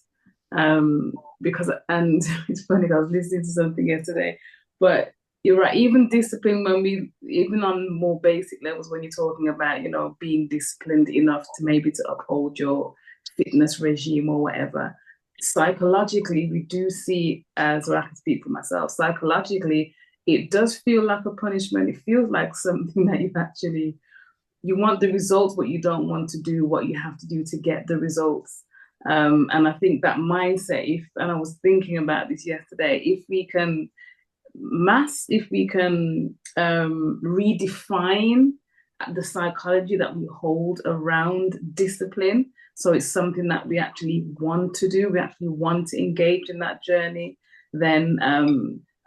Because it's funny, I was listening to something yesterday, but you're right, even discipline, even on more basic levels, when you're talking about, being disciplined enough to maybe to uphold your fitness regime or whatever, psychologically, we do see, as I can speak for myself, psychologically, it does feel like a punishment. It feels like something that you want the results, but you don't want to do what you have to do to get the results. And I think that mindset, and I was thinking about this yesterday, if we can redefine the psychology that we hold around discipline, so it's something that we actually want to do, we actually want to engage in that journey, then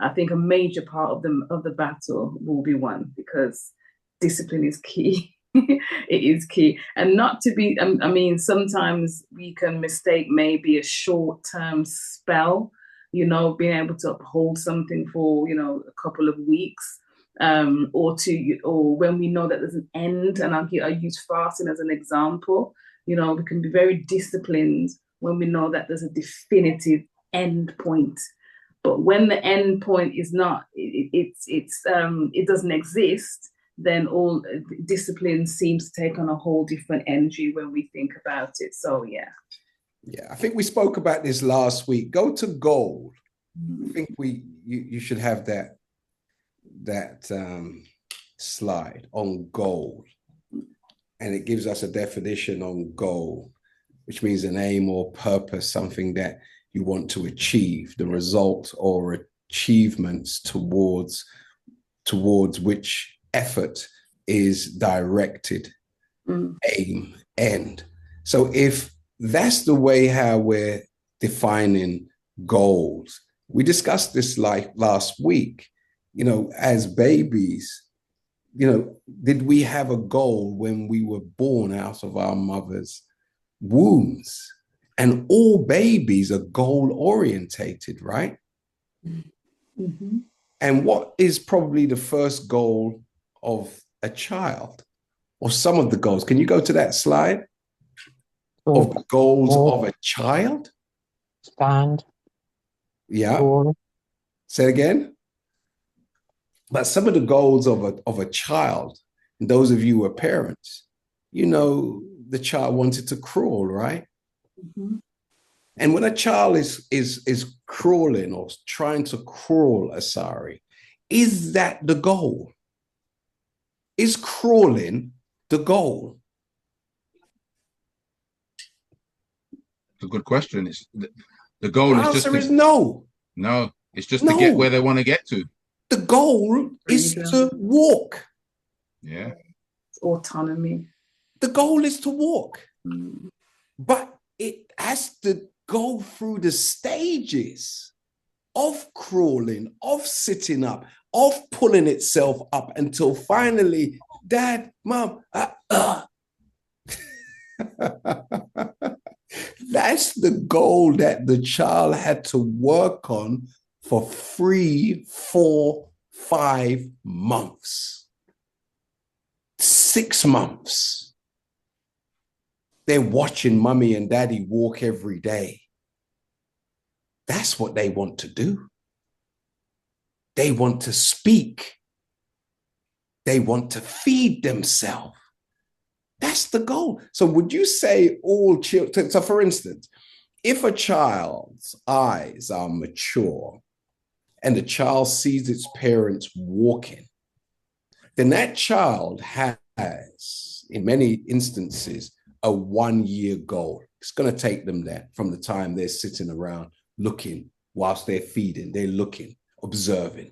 I think a major part of the battle will be won, because discipline is key. It is key. And not to be, sometimes we can mistake maybe a short-term spell, being able to uphold something for, a couple of weeks, or when we know that there's an end. And I use fasting as an example. We can be very disciplined when we know that there's a definitive end point. But when the end point is not, it doesn't exist, then all discipline seems to take on a whole different energy when we think about it. So yeah. Yeah, I think we spoke about this last week. Go to goal. I think you should have that slide on goal, and it gives us a definition on goal, which means an aim or purpose, something that you want to achieve, the result or achievements towards which effort is directed, aim, end. So if that's the way how we're defining goals, We discussed this like last week. As babies, did we have a goal when we were born out of our mother's wombs? And all babies are goal orientated, right? Mm-hmm. And what is probably the first goal of a child, or some of the goals? Can you go to that slide of the goals of a child? Stand. Yeah. Crawl. Say it again. But some of the goals of a child, and those of you who are parents, the child wanted to crawl, right? Mm-hmm. And when a child is crawling or trying to crawl, Asari, is that the goal? Is crawling the goal? It's a good question. It's the goal The is just answer is no. no. It's just to get where they want to get to. The goal is to walk. Yeah. It's autonomy. The goal is to walk. Mm. But it has to go through the stages of crawling, of sitting up, of pulling itself up until finally, Dad, Mom, That's the goal that the child had to work on for 3, 4, 5 months, 6 months. They're watching mommy and daddy walk every day. That's what they want to do. They want to speak. They want to feed themselves. That's the goal. So would you say all children, so for instance, if a child's eyes are mature and the child sees its parents walking, then that child has, in many instances, a 1-year goal. It's going to take them there from the time they're sitting around looking whilst they're feeding, they're looking, observing.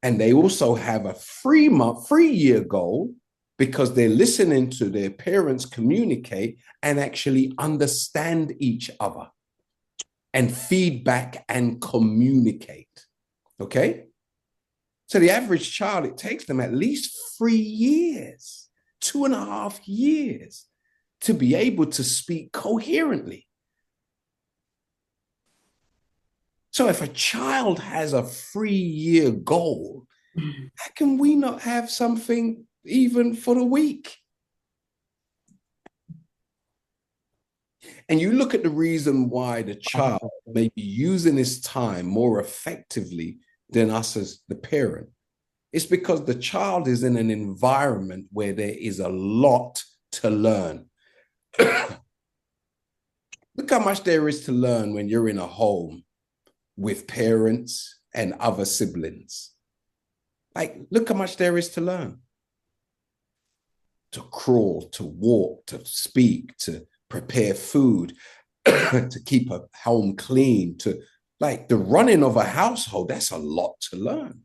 And they also have a 3-year goal because they're listening to their parents communicate and actually understand each other and feedback and communicate. Okay? So the average child, it takes them at least 3 years, 2.5 years to be able to speak coherently. So if a child has a 3-year goal, how can we not have something even for the week? And you look at the reason why the child may be using his time more effectively than us as the parent. It's because the child is in an environment where there is a lot to learn. Look how much there is to learn when you're in a home with parents and other siblings. Like, look how much there is to learn. To crawl, to walk, to speak, to prepare food, to keep a home clean, to like the running of a household, that's a lot to learn.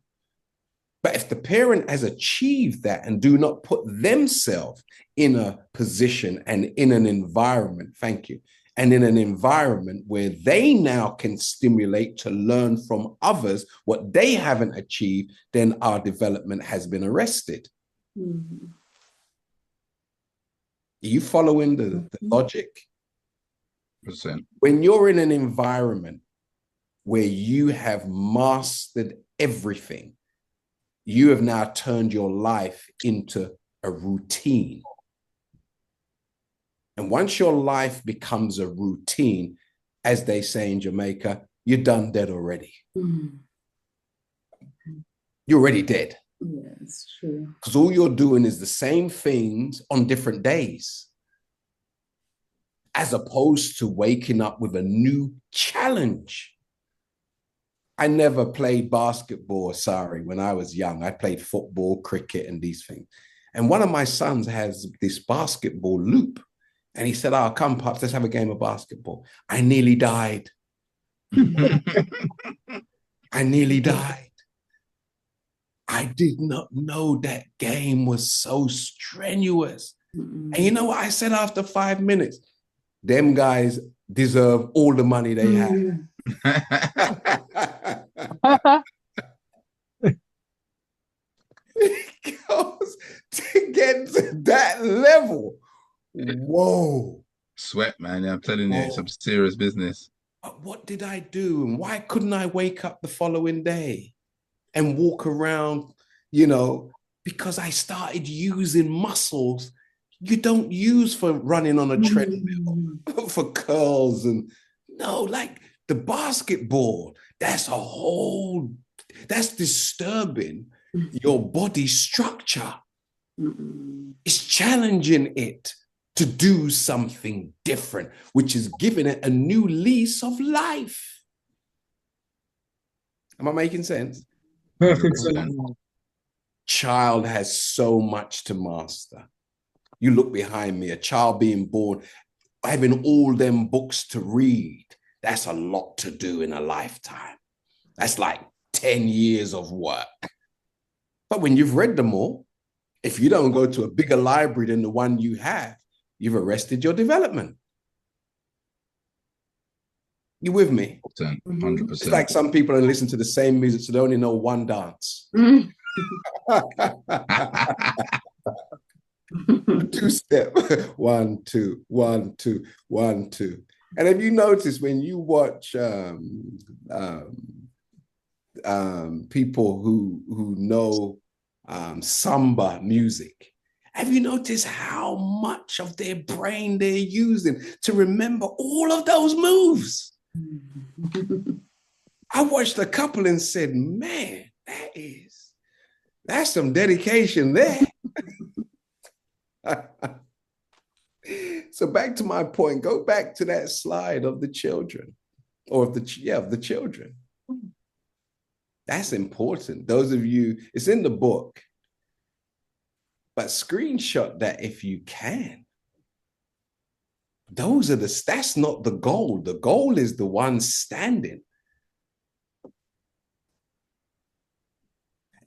But if the parent has achieved that and do not put themselves in a position and in an environment, thank you, and in an environment where they now can stimulate to learn from others what they haven't achieved, then our development has been arrested. Mm-hmm. Are you following the logic? 100%. When you're in an environment where you have mastered everything, you have now turned your life into a routine. And once your life becomes a routine, as they say in Jamaica, you're done dead already. Mm. You're already dead. Yeah, it's true. Because all you're doing is the same things on different days, as opposed to waking up with a new challenge. I never played basketball, when I was young. I played football, cricket, and these things. And one of my sons has this basketball loop. And he said, come, Pops, let's have a game of basketball. I nearly died. I nearly died. I did not know that game was so strenuous. And you know what I said after 5 minutes? Them guys deserve all the money they have. It goes to get to that level. Whoa. Sweat, man. I'm telling you, it's Whoa. some serious business. But what did I do? And why couldn't I wake up the following day and walk around, because I started using muscles you don't use for running on a treadmill, for curls and like the basketball. That's disturbing your body structure. It's challenging it to do something different, which is giving it a new lease of life. Am I making sense? Perfect. 100%. Child has so much to master. You look behind me, a child being born, having all them books to read. That's a lot to do in a lifetime. That's like 10 years of work. But when you've read them all, if you don't go to a bigger library than the one you have, you've arrested your development. You with me? 100%. It's like some people don't listen to the same music, so they only know one dance. Two-step, 1, 2, 1, 2, 1, 2. And have you noticed when you watch people who know samba music, have you noticed how much of their brain they're using to remember all of those moves? I watched a couple and said, man, that's some dedication there. So back to my point, go back to that slide of the children, or of the children. That's important. Those of you, it's in the book, but screenshot that if you can. That's not the goal. The goal is the one standing.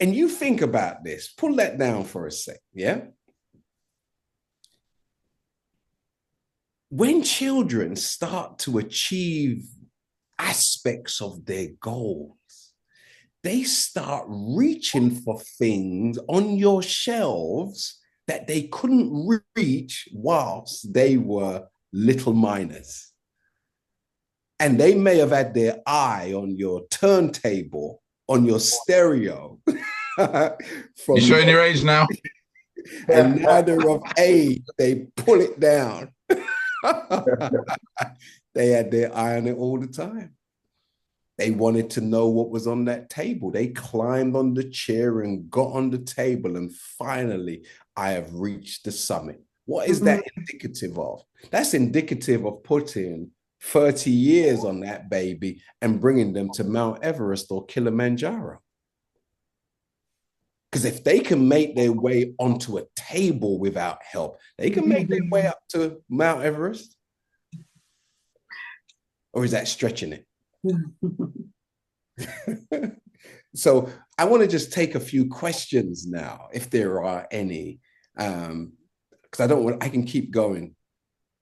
And you think about this, pull that down for a sec, yeah? When children start to achieve aspects of their goals, they start reaching for things on your shelves that they couldn't reach whilst they were little minors. And they may have had their eye on your turntable, on your stereo. You're showing your age now. And now they're of age, they pull it down. They had their eye on it all the time. They wanted to know what was on that table. They climbed on the chair and got on the table, and finally, I have reached the summit. What is that indicative of? That's indicative of putting 30 years on that baby and bringing them to Mount Everest or Kilimanjaro. Because if they can make their way onto a table without help, they can make their way up to Mount Everest. Or is that stretching it? So I want to just take a few questions now, if there are any, because I can keep going,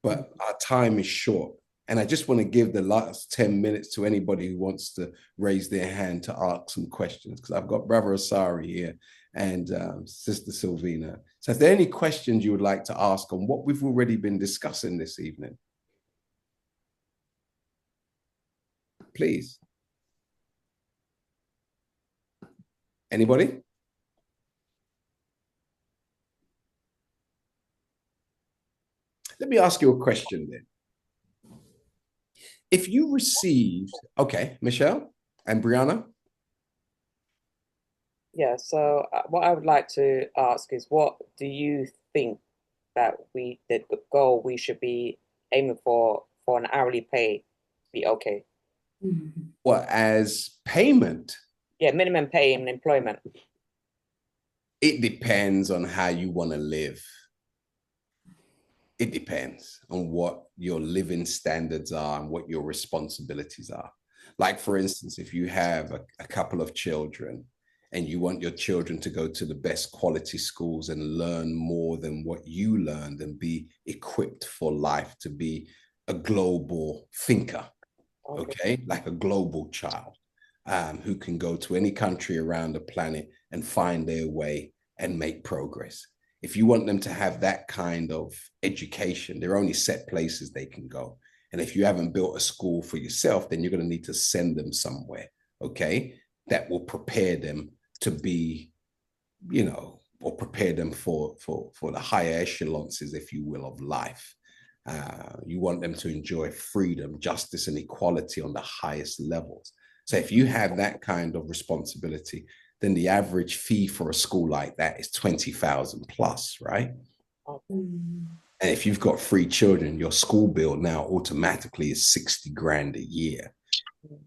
but our time is short. And I just want to give the last 10 minutes to anybody who wants to raise their hand to ask some questions, because I've got Brother Asari here and Sister Sylvina. So if there are any questions you would like to ask on what we've already been discussing this evening, please. Anybody? Let me ask you a question then. If you received, okay, Michelle and Brianna? Yeah, so what I would like to ask is, what do you think that the goal we should be aiming for an hourly pay be okay? What, as payment? Yeah, minimum pay in employment. It depends on how you want to live. It depends on what your living standards are and what your responsibilities are. Like, for instance, if you have a couple of children and you want your children to go to the best quality schools and learn more than what you learned and be equipped for life to be a global thinker, okay? Like a global child who can go to any country around the planet and find their way and make progress. If you want them to have that kind of education, there are only set places they can go. And if you haven't built a school for yourself, then you're going to need to send them somewhere, okay, that will prepare them to be, you know, or prepare them for the higher echelons, if you will, of life. You want them to enjoy freedom, justice, and equality on the highest levels. So if you have that kind of responsibility, then the average fee for a school like that is 20,000 plus, right? And if you've got 3 children, your school bill now automatically is 60 grand a year.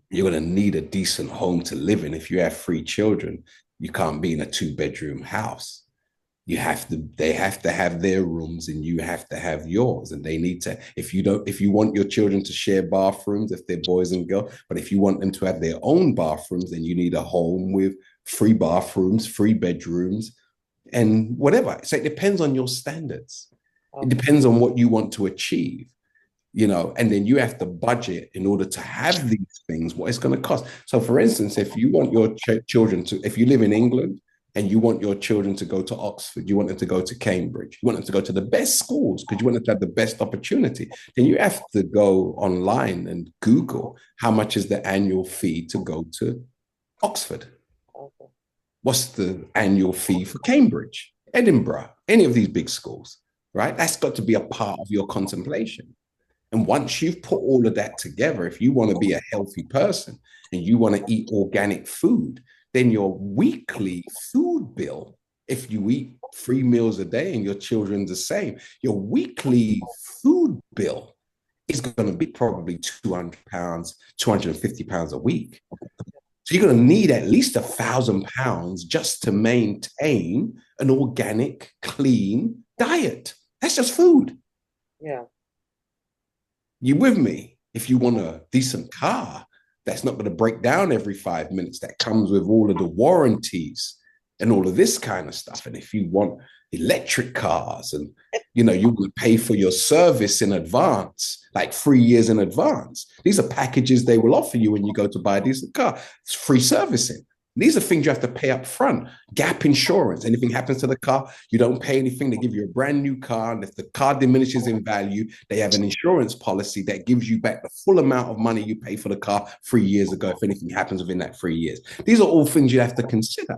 You're going to need a decent home to live in. If you have 3 children, you can't be in a 2-bedroom house. They have to have their rooms and you have to have yours. And they need to, if you want your children to share bathrooms, if they're boys and girls, but if you want them to have their own bathrooms, then you need a home with 3 bathrooms, 3 bedrooms, and whatever. So it depends on your standards. It depends on what you want to achieve, you know, and then you have to budget in order to have these things, what it's going to cost. So for instance, if you want your children to, if you live in England, and you want your children to go to Oxford, you want them to go to Cambridge, you want them to go to the best schools because you want them to have the best opportunity, then you have to go online and Google how much is the annual fee to go to Oxford. What's the annual fee for Cambridge, Edinburgh, any of these big schools, right? That's got to be a part of your contemplation. And once you've put all of that together, if you want to be a healthy person and you want to eat organic food, then your weekly food bill, if you eat 3 meals a day and your children's the same, your weekly food bill is going to be probably £200, £250 a week. So you're going to need at least £1,000 just to maintain an organic, clean diet. That's just food. Yeah. You with me? If you want a decent car, that's not going to break down every 5 minutes, that comes with all of the warranties and all of this kind of stuff. And if you want electric cars and, you know, you will pay for your service in advance, like 3 years in advance. These are packages they will offer you when you go to buy a decent car. It's free servicing. These are things you have to pay up front. Gap insurance. Anything happens to the car, you don't pay anything. They give you a brand new car. And if the car diminishes in value, they have an insurance policy that gives you back the full amount of money you pay for the car 3 years ago if anything happens within that 3 years. These are all things you have to consider.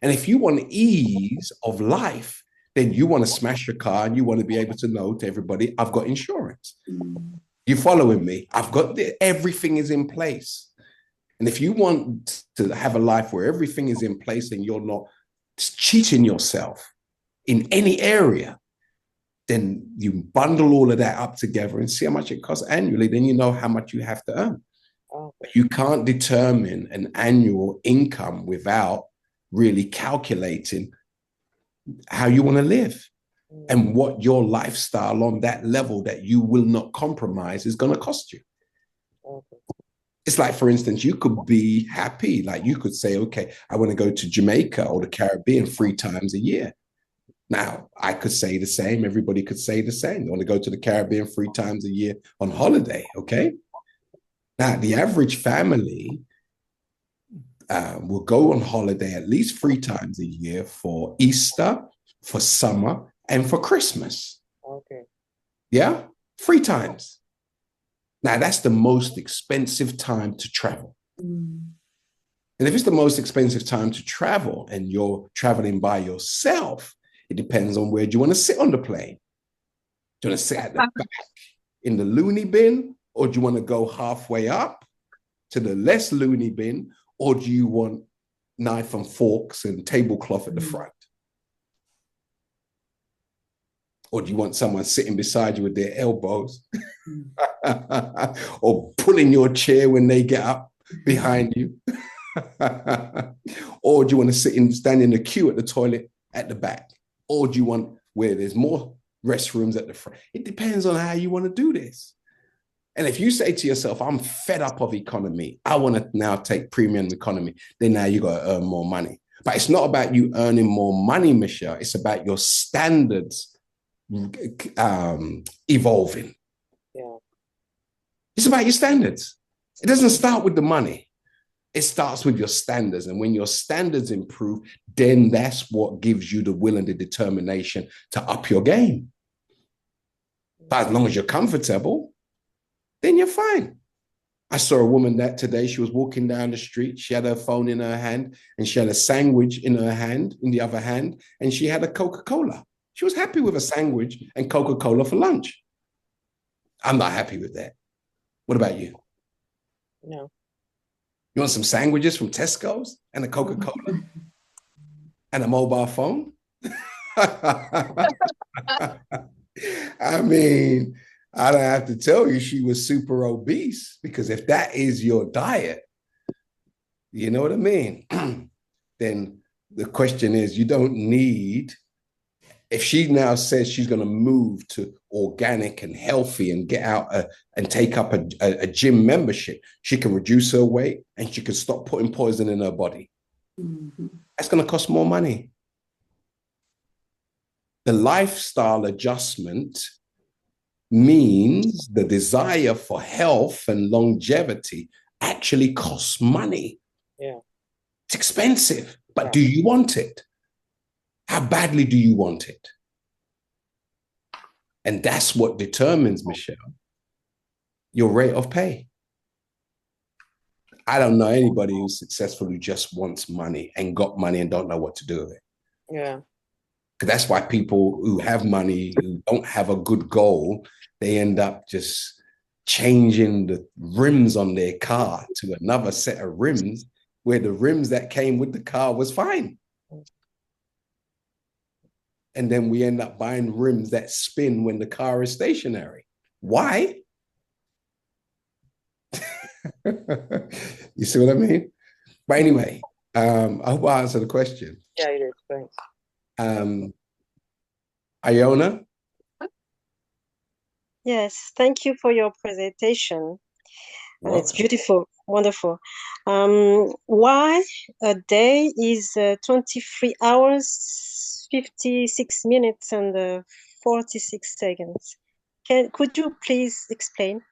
And if you want ease of life, then you want to smash your car and you want to be able to know to everybody, I've got insurance. You following me? Everything is in place. And if you want to have a life where everything is in place and you're not cheating yourself in any area, then you bundle all of that up together and see how much it costs annually. Then you know how much you have to earn. But you can't determine an annual income without really calculating how you want to live and what your lifestyle on that level that you will not compromise is going to cost you. It's like, for instance, you could be happy. Like you could say, okay, I want to go to Jamaica or the Caribbean 3 times a year. Now, I could say the same. Everybody could say the same. They want to go to the Caribbean 3 times a year on holiday, okay? Now, the average family will go on holiday at least 3 times a year for Easter, for summer, and for Christmas. Okay. Yeah? 3 times. Now, that's the most expensive time to travel. And if it's the most expensive time to travel and you're traveling by yourself, it depends on where do you want to sit on the plane. Do you want to sit at the back in the loony bin, or do you want to go halfway up to the less loony bin, or do you want knife and forks and tablecloth at the front? Or do you want someone sitting beside you with their elbows or pulling your chair when they get up behind you? Or do you want to stand in the queue at the toilet at the back? Or do you want where there's more restrooms at the front? It depends on how you want to do this. And if you say to yourself, I'm fed up of economy, I want to now take premium economy, then now you got to earn more money. But it's not about you earning more money, Michelle. It's about your standards evolving. Yeah. It's about your standards. It doesn't start with the money. It starts with your standards. And when your standards improve, then that's what gives you the will and the determination to up your game. But as long as you're comfortable, then you're fine. I saw a woman that today, she was walking down the street. She had her phone in her hand and she had a sandwich in her hand, in the other hand, and she had a Coca-Cola. She was happy with a sandwich and Coca-Cola for lunch. I'm not happy with that. What about you? No. You want some sandwiches from Tesco's and a Coca-Cola and a mobile phone? I mean, I don't have to tell you she was super obese, because if that is your diet, you know what I mean? Then the question is, you don't need, if she now says she's going to move to organic and healthy and get out and take up a gym membership, she can reduce her weight and she can stop putting poison in her body. Mm-hmm. That's going to cost more money. The lifestyle adjustment means the desire for health and longevity actually costs money. Yeah. It's expensive, but do you want it? How badly do you want it? And that's what determines, Michelle, your rate of pay. I don't know anybody who's successful who just wants money and got money and don't know what to do with it. Yeah. Because that's why people who have money, who don't have a good goal, they end up just changing the rims on their car to another set of rims where the rims that came with the car was fine. And then we end up buying rims that spin when the car is stationary. Why? You see what I mean? But anyway, I hope I answered the question. Yeah, you did. Thanks. Iona? Yes, thank you for your presentation. It's beautiful, wonderful. Why a day is 23 hours, 56 minutes, and 46 seconds? Could you please explain?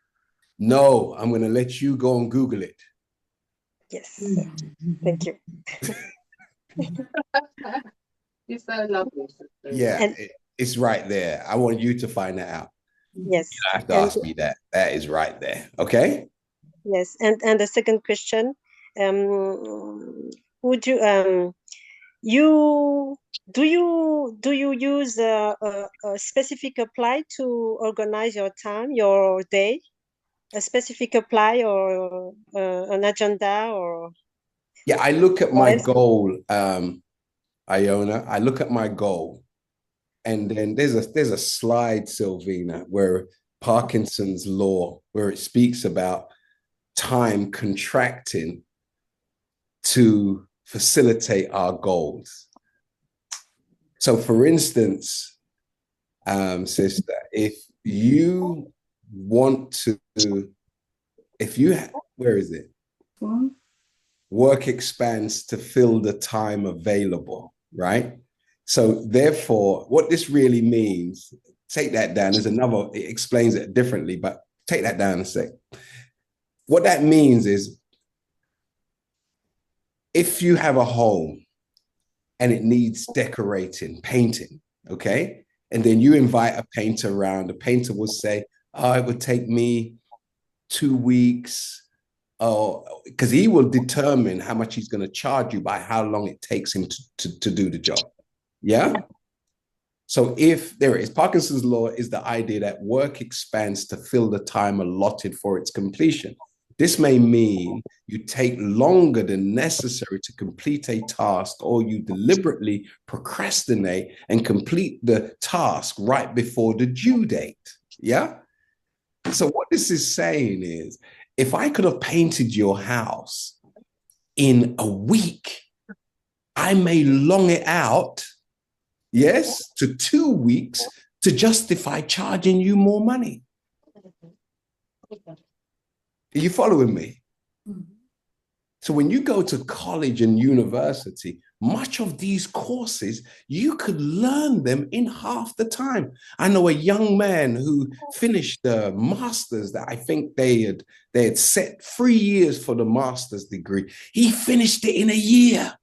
No, I'm going to let you go and Google it. Yes, thank you. You're so lovely. Yeah, it's right there. I want you to find that out. Yes. You don't have to ask me that. That is right there. Okay? Yes, and the second question, would you do you use a specific apply to organize your time, your day? A specific apply or an agenda or? Yeah, I look at my goal, Iona. I look at my goal, and then there's a slide, Sylvina, where Parkinson's law, where it speaks about time contracting to facilitate our goals. So, for instance, sister, if you want to, where is it? Work expands to fill the time available, right? So therefore, what this really means, take that down. There's another, it explains it differently, but take that down a sec. What that means is, if you have a home and it needs decorating, painting, okay? And then you invite a painter around, the painter will say, oh, it would take me 2 weeks, because he will determine how much he's going to charge you by how long it takes him to do the job. Yeah? So if there is, Parkinson's law is the idea that work expands to fill the time allotted for its completion. This may mean you take longer than necessary to complete a task, or you deliberately procrastinate and complete the task right before the due date. Yeah? So what this is saying is, if I could have painted your house in a week, I may long it out, yes, to 2 weeks to justify charging you more money. Are you following me? So when you go to college and university, much of these courses, you could learn them in half the time. I know a young man who finished the master's that I think they had set 3 years for the master's degree. He finished it in a year.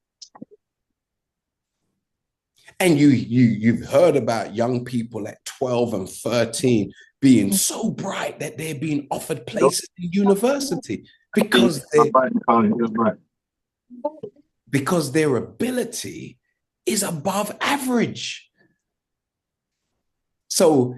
And you've heard about young people at 12 and 13 being so bright that they're being offered places in university because their ability is above average. So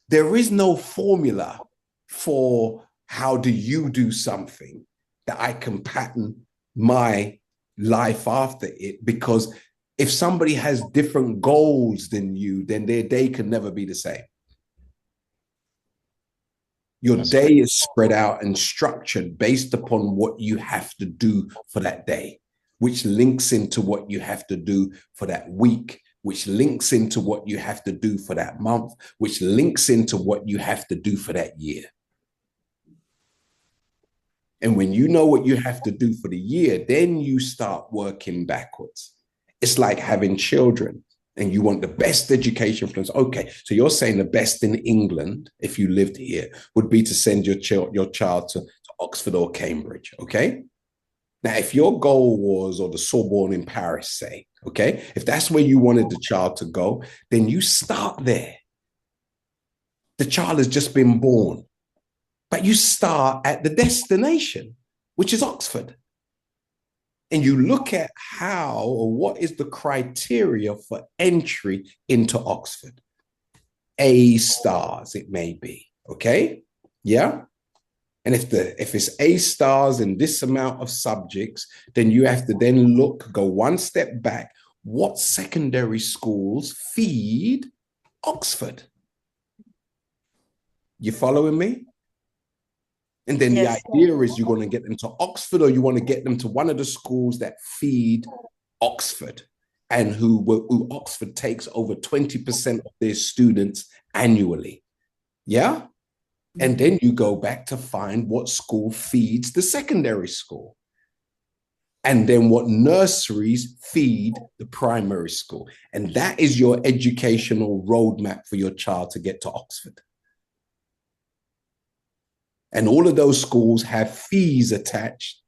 there is no formula for how do you do something that I can pattern my life after it, because if somebody has different goals than you, then their day can never be the same. Your day is spread out and structured based upon what you have to do for that day, which links into what you have to do for that week, which links into what you have to do for that month, which links into what you have to do for that year. And when you know what you have to do for the year, then you start working backwards. It's like having children and you want the best education for them. Okay, so you're saying the best in England, if you lived here, would be to send your child to Oxford or Cambridge, okay? Now, if your goal was, or the Sorbonne in Paris, say, okay, if that's where you wanted the child to go, then you start there. The child has just been born, but you start at the destination, which is Oxford. And you look at how or what is the criteria for entry into Oxford. A stars, it may be, okay? Yeah? And if it's A stars in this amount of subjects, then you have to then go one step back. What secondary schools feed Oxford? You following me? And then yes, the idea is you're going to get them to Oxford, or you want to get them to one of the schools that feed Oxford, and who Oxford takes over 20% of their students annually. Yeah? And then you go back to find what school feeds the secondary school. And then what nurseries feed the primary school. And that is your educational roadmap for your child to get to Oxford. And all of those schools have fees attached.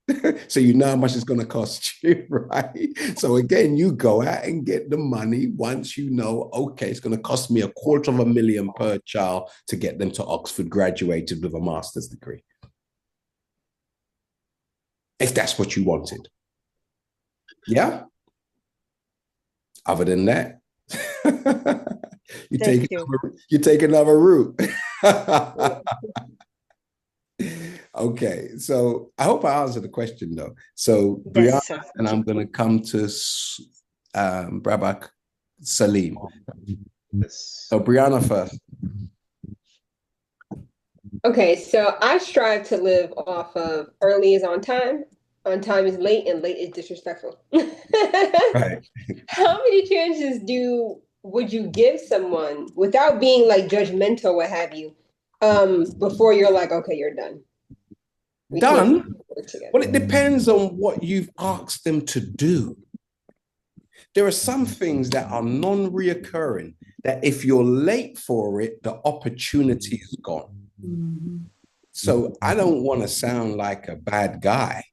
So you know how much it's going to cost you, right? So again, you go out and get the money once you know, okay, it's going to cost me $250,000 per child to get them to Oxford graduated with a master's degree. If that's what you wanted. Yeah? Other than that, you take another route. Okay, so I hope I answered the question though. So yes, Brianna, and I'm going to come to Brabak Salim. Yes. So Brianna first. Okay, so I strive to live off of early is on time is late, and late is disrespectful. Right. How many chances would you give someone without being like judgmental, what have you, before you're like, okay, you're done? Done? Well, it depends on what you've asked them to do. There are some things that are non-reoccurring, that if you're late for it, the opportunity is gone. Mm-hmm. So I don't want to sound like a bad guy,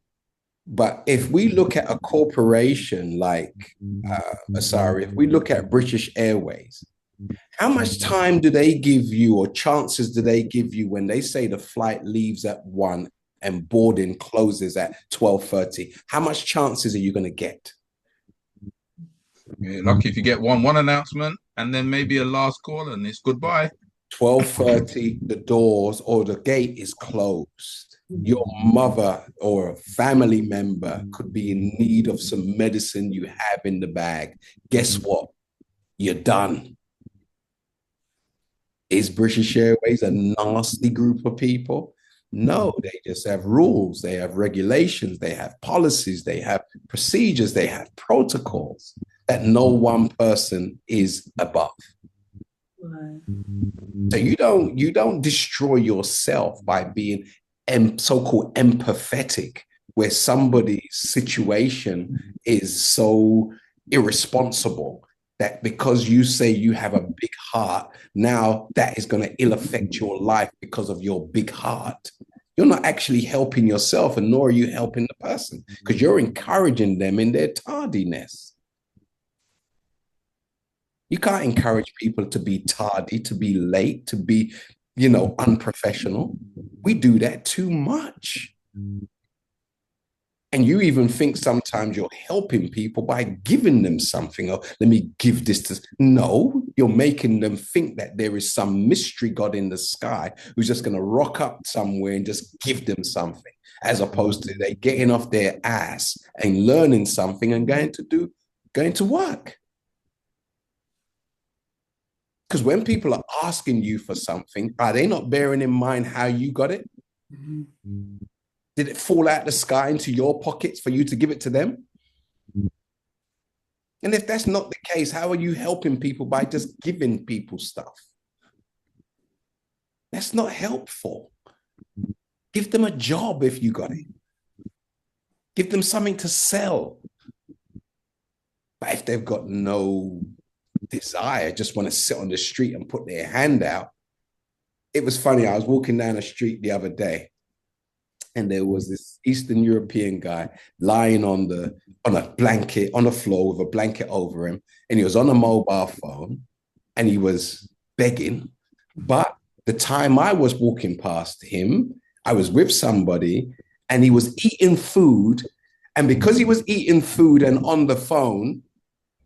but if we look at a corporation like, if we look at British Airways, how much time do they give you, or chances do they give you when they say the flight leaves at 1 and boarding closes at 12:30? How much chances are you going to get? You're lucky if you get one announcement and then maybe a last call and it's goodbye. 12:30, the doors or the gate is closed. Your mother or a family member could be in need of some medicine you have in the bag. Guess what? You're done. Is British Airways a nasty group of people? No, they just have rules, they have regulations, they have policies, they have procedures, they have protocols that no one person is above. Right. So you don't destroy yourself by being so-called empathetic, where somebody's situation is so irresponsible that because you say you have a big heart, now that is going to ill affect your life because of your big heart. You're not actually helping yourself, and nor are you helping the person, because you're encouraging them in their tardiness. You can't encourage people to be tardy, to be late, to be, unprofessional. We do that too much. And you even think sometimes you're helping people by giving them something. Oh, let me give this to. No, you're making them think that there is some mystery God in the sky who's just going to rock up somewhere and just give them something, as opposed to they getting off their ass and learning something and going to work. Because when people are asking you for something, are they not bearing in mind how you got it? Mm-hmm. Did it fall out the sky into your pockets for you to give it to them? And if that's not the case, how are you helping people by just giving people stuff? That's not helpful. Give them a job if you got it. Give them something to sell. But if they've got no desire, just want to sit on the street and put their hand out. It was funny. I was walking down the street the other day, and there was this Eastern European guy lying on a blanket on the floor with a blanket over him, and he was on a mobile phone, and he was begging. But the time I was walking past him, I was with somebody, and he was eating food, and because he was eating food and on the phone,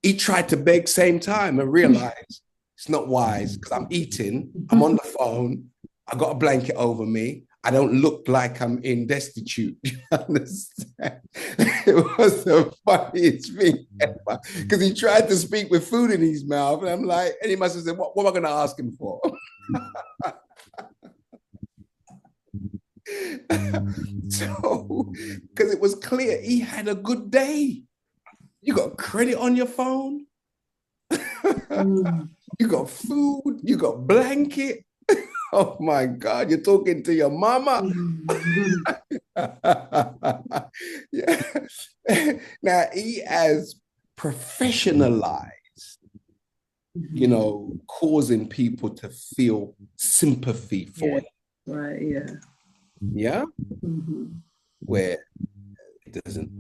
he tried to beg same time and realized it's not wise because I'm eating, I'm on the phone, I got a blanket over me, I don't look like I'm in destitute. You understand? It was the funniest thing ever because he tried to speak with food in his mouth, and I'm like, and he must have said, what am I going to ask him for? So, because it was clear he had a good day. You got credit on your phone. You got food. You got blanket. Oh my God, you're talking to your mama. Yeah. Now he has professionalized, causing people to feel sympathy for him. Right, yeah. Yeah. Mm-hmm. Where it doesn't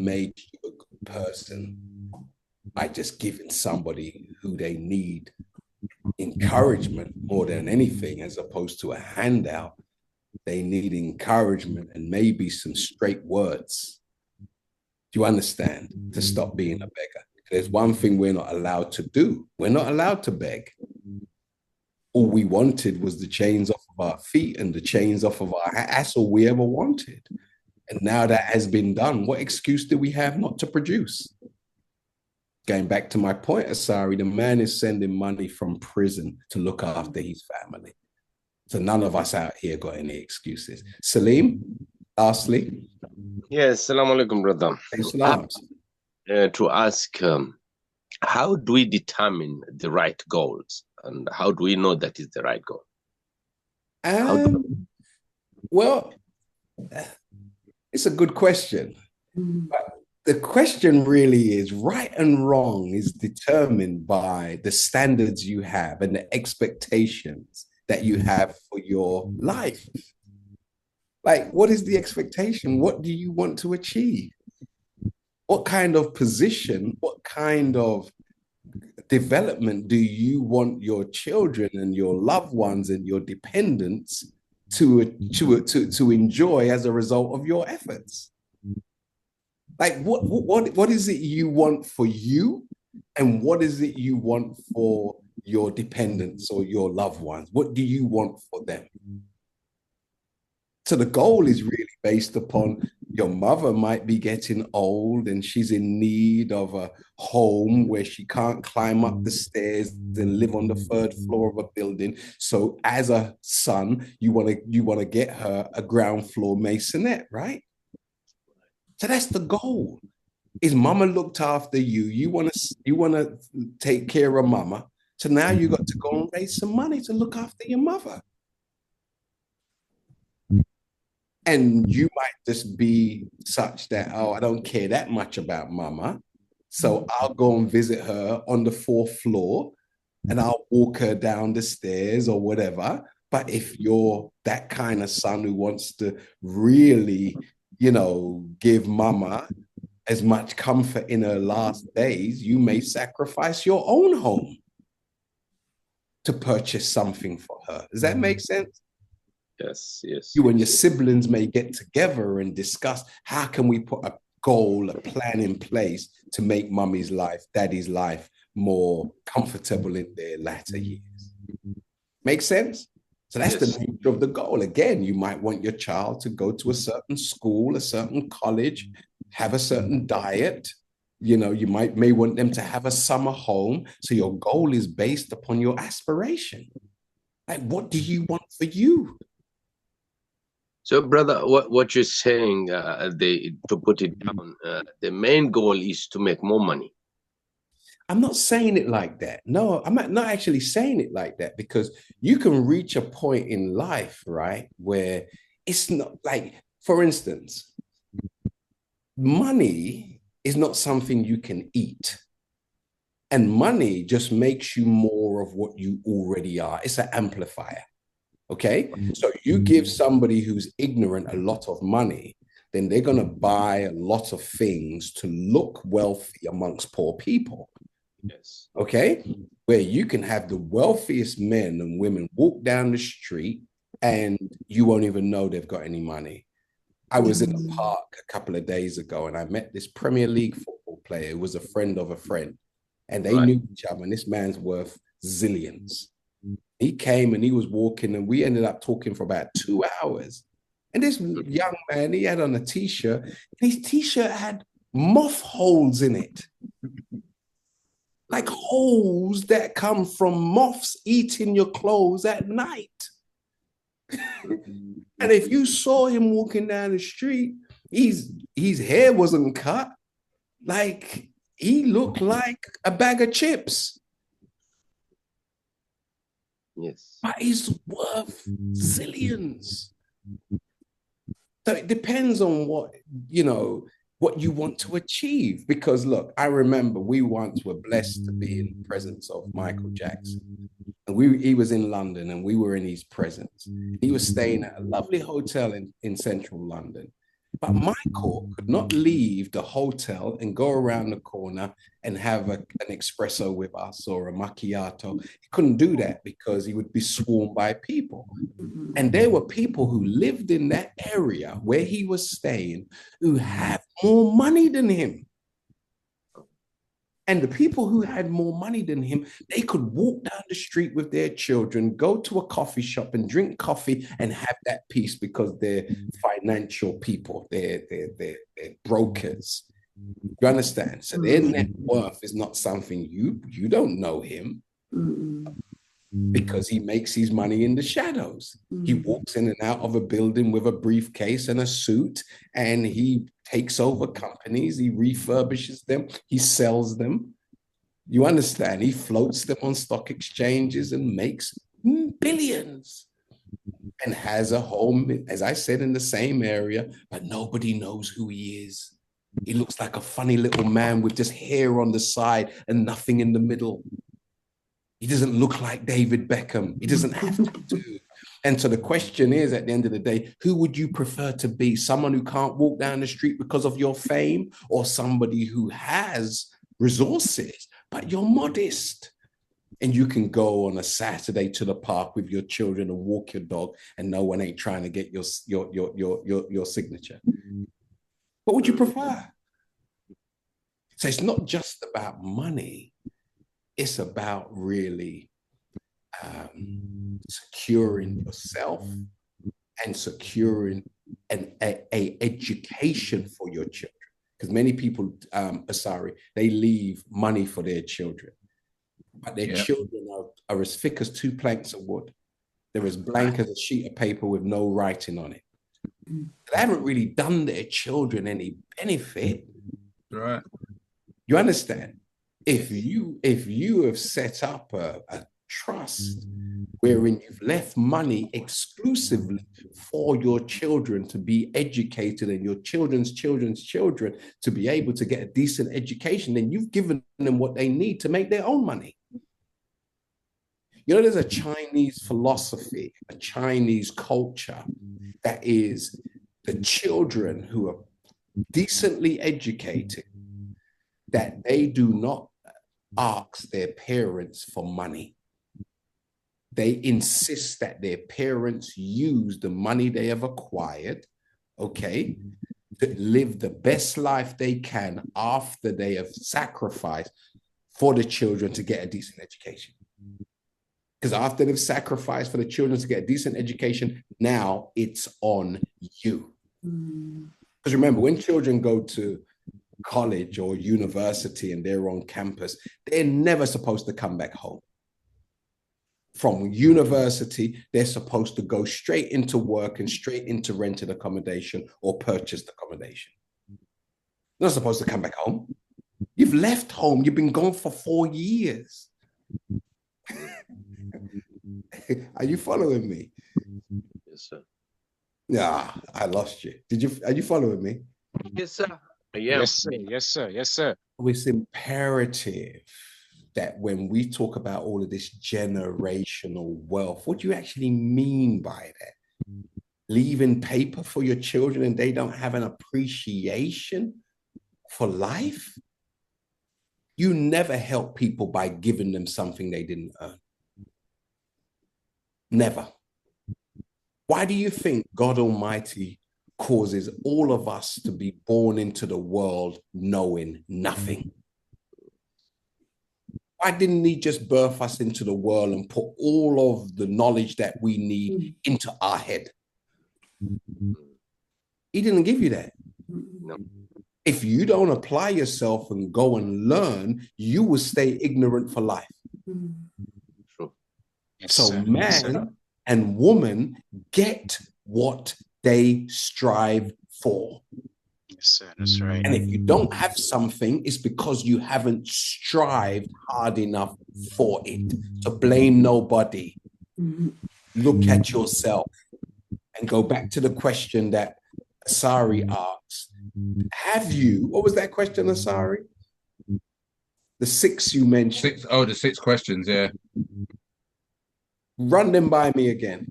make you a good person by just giving somebody who they need encouragement more than anything, as opposed to a handout. They need encouragement and maybe some straight words. Do you understand? To stop being a beggar. There's one thing we're not allowed to do. We're not allowed to beg. All we wanted was the chains off of our feet and the chains off of our hands. That's all we ever wanted. And now that has been done, what excuse do we have not to produce? Going back to my point, Asari, the man is sending money from prison to look after his family. So none of us out here got any excuses. Salim, lastly. Yes, Assalamu alaikum, brother. Islam. To ask, how do we determine the right goals? And how do we know that is the right goal? Well, it's a good question. But the question really is, right and wrong is determined by the standards you have and the expectations that you have for your life. Like, what is the expectation? What do you want to achieve? What kind of position, what kind of development do you want your children and your loved ones and your dependents to enjoy as a result of your efforts? Like, what is it you want for you, and what is it you want for your dependents or your loved ones? What do you want for them? So the goal is really based upon your mother might be getting old and she's in need of a home where she can't climb up the stairs and live on the third floor of a building. So as a son, you want to get her a ground floor masonette, right? So that's the goal. Is mama looked after you? You want to take care of mama. So now you got to go and raise some money to look after your mother. And you might just be such that, oh, I don't care that much about mama. So I'll go and visit her on the fourth floor and I'll walk her down the stairs or whatever. But if you're that kind of son who wants to really, give mama as much comfort in her last days, you may sacrifice your own home to purchase something for her. Does that make sense? Yes, yes. You and your siblings may get together and discuss how can we put a goal, a plan in place to make mummy's life, daddy's life more comfortable in their latter years. Make sense? So that's the nature of the goal. Again, you might want your child to go to a certain school, a certain college, have a certain diet. You may want them to have a summer home. So your goal is based upon your aspiration. Like, what do you want for you? So, brother, what you're saying, to put it down, the main goal is to make more money. I'm not saying it like that. No, I'm not actually saying it like that, because you can reach a point in life, right, where it's not like, for instance, money is not something you can eat. And money just makes you more of what you already are. It's an amplifier. Okay. So you give somebody who's ignorant a lot of money, then they're going to buy a lot of things to look wealthy amongst poor people. Yes. Okay. Where you can have the wealthiest men and women walk down the street and you won't even know they've got any money. I was in a park a couple of days ago and I met this Premier League football player who was a friend of a friend, and they knew each other, and this man's worth zillions. He came and he was walking and we ended up talking for about 2 hours. And this young man, he had on a t-shirt, and his t-shirt had moth holes in it. Like holes that come from moths eating your clothes at night. And if you saw him walking down the street, his hair wasn't cut. Like, he looked like a bag of chips. Yes. But he's worth zillions. So it depends on what you want to achieve. Because look, I remember we once were blessed to be in the presence of Michael Jackson. And he was in London and we were in his presence. He was staying at a lovely hotel in central London. But Michael could not leave the hotel and go around the corner and have an espresso with us or a macchiato. He couldn't do that because he would be swarmed by people. And there were people who lived in that area where he was staying who had more money than him. And the people who had more money than him, they could walk down the street with their children, go to a coffee shop and drink coffee and have that peace because they're financial people. They're brokers. You understand? So their net worth is not something you don't know him because he makes his money in the shadows. He walks in and out of a building with a briefcase and a suit, and he takes over companies, he refurbishes them, he sells them. You understand? He floats them on stock exchanges and makes billions and has a home, as I said, in the same area, but nobody knows who he is. He looks like a funny little man with just hair on the side and nothing in the middle. He doesn't look like David Beckham. He doesn't have to do. And so the question is, at the end of the day, who would you prefer to be? Someone who can't walk down the street because of your fame, or somebody who has resources, but you're modest? And you can go on a Saturday to the park with your children and walk your dog, and no one ain't trying to get your signature. What would you prefer? So it's not just about money. It's about really securing yourself and securing an education for your children. Because many people, they leave money for their children. But their children are as thick as 2 planks of wood. They're as blank as a sheet of paper with no writing on it. They haven't really done their children any benefit. Right. You understand? If you have set up a trust, wherein you've left money exclusively for your children to be educated and your children's children's children to be able to get a decent education, then you've given them what they need to make their own money. You know, there's a Chinese philosophy, a Chinese culture that is the children who are decently educated, that they do not ask their parents for money. They insist that their parents use the money they have acquired, okay, to live the best life they can after they have sacrificed for the children to get a decent education. Because after they've sacrificed for the children to get a decent education, now it's on you. Because remember, when children go to college or university and they're on campus, they're never supposed to come back home. From university, they're supposed to go straight into work and straight into rented accommodation or purchased accommodation. They're not supposed to come back home. You've left home. You've been gone for 4 years. Are you following me? Yes, sir. Yeah, I lost you. Are you following me? Yes, sir. Yes, sir. Yes, sir. Yes, sir. It's imperative that when we talk about all of this generational wealth, what do you actually mean by that? Leaving paper for your children and they don't have an appreciation for life? You never help people by giving them something they didn't earn. Never. Why do you think God Almighty causes all of us to be born into the world knowing nothing? Why didn't he just birth us into the world and put all of the knowledge that we need into our head? He didn't give you that. No. If you don't apply yourself and go and learn, you will stay ignorant for life. True. Yes, So sir. man Yes, sir. and woman get what they strive for. Yes, sir. That's right. And if you don't have something, it's because you haven't strived hard enough for it. So blame nobody. Look at yourself and go back to the question that Asari asked. Have you, what was that question, Asari? The 6 you mentioned. The 6 questions, yeah. Run them by me again,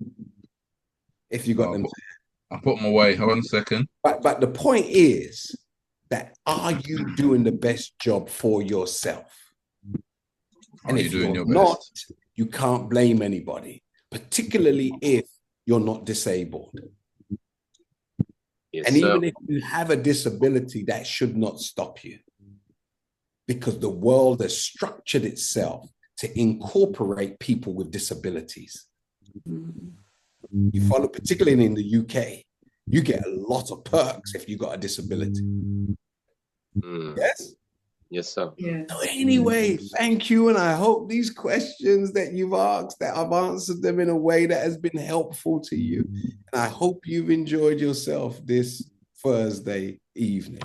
if you got them. I'll put them away. Hold on a second. But the point is that are you doing the best job for yourself? And if you're not, you can't blame anybody, particularly if you're not disabled. Yes, and sir. even if you have a disability, that should not stop you, because the world has structured itself to incorporate people with disabilities. You follow, particularly in the UK, you get a lot of perks if you got a disability. Yes? Yes, sir. Yeah. So anyway, thank you. And I hope these questions that you've asked, that I've answered them in a way that has been helpful to you. And I hope you've enjoyed yourself this Thursday evening.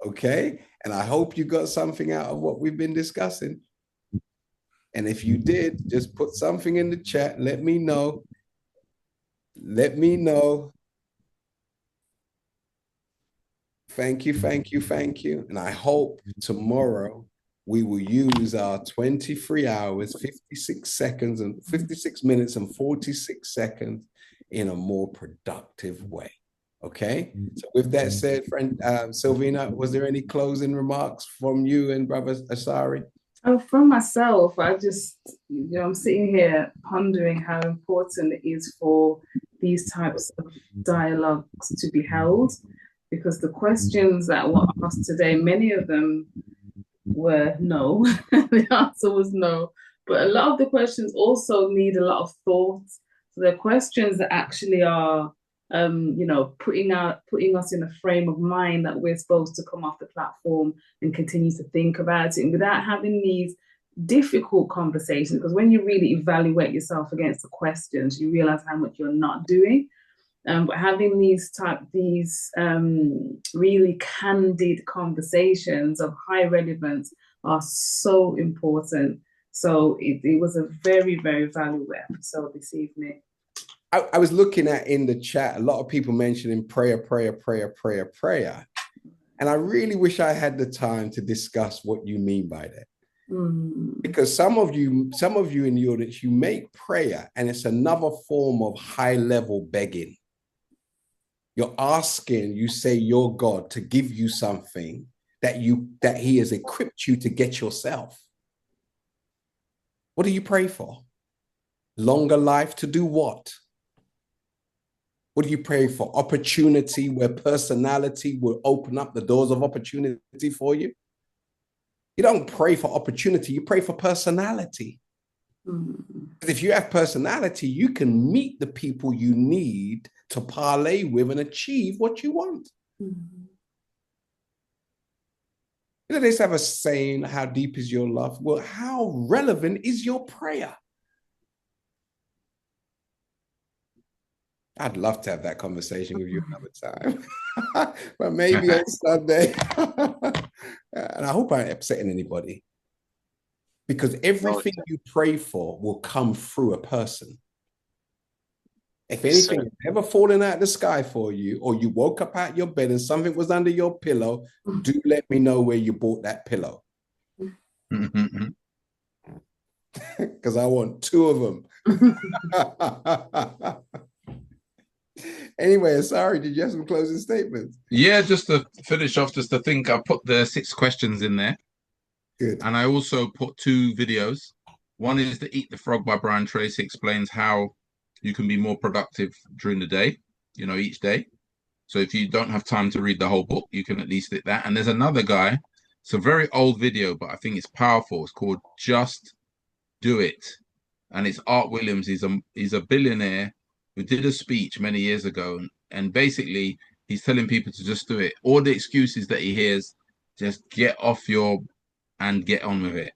Okay? And I hope you got something out of what we've been discussing. And if you did, just put something in the chat. Let me know. Let me know. Thank you, thank you, thank you. And I hope tomorrow we will use our 23 hours, 56 seconds and 56 minutes and 46 seconds in a more productive way. Okay. So with that said, friend Sylvina, was there any closing remarks from you and Brother Asari? Oh, from myself, I just, I'm sitting here pondering how important it is for these types of dialogues to be held, because the questions that were asked today, many of them were no. The answer was no. But a lot of the questions also need a lot of thought. So they're questions that actually are, putting us in a frame of mind that we're supposed to come off the platform and continue to think about it, and without having these difficult conversations. Because when you really evaluate yourself against the questions, you realize how much you're not doing. But having these really candid conversations of high relevance are so important. So it was a very, very valuable episode this evening. I was looking at in the chat, a lot of people mentioning prayer, prayer, prayer, prayer, prayer. And I really wish I had the time to discuss what you mean by that. Because some of you in the audience, you make prayer and it's another form of high level begging. You're asking, you say your God to give you something that he has equipped you to get yourself. What do you pray for? Longer life to do what? What do you pray for? Opportunity, where personality will open up the doors of opportunity for you? You don't pray for opportunity, you pray for personality. Because if you have personality, you can meet the people you need to parlay with and achieve what you want. You know, they have a saying, how deep is your love? Well, how relevant is your prayer? I'd love to have that conversation with you another time, but maybe on Sunday. And I hope I ain't upsetting anybody, because everything you pray for will come through a person. If anything has ever fallen out of the sky for you, or you woke up out of your bed and something was under your pillow, do let me know where you bought that pillow. Because I want 2 of them. Anyway, sorry, did you have some closing statements? Yeah, just to finish off, just to think, I put the 6 questions in there. Good. And I also put 2 videos. One is the Eat the Frog by Brian Tracy, explains how you can be more productive during the day, you know, each day. So if you don't have time to read the whole book, you can at least hit that. And there's another guy, it's a very old video, but I think it's powerful. It's called Just Do It. And it's Art Williams. He's a billionaire who did a speech many years ago. And basically, he's telling people to just do it. All the excuses that he hears, just get off your and get on with it.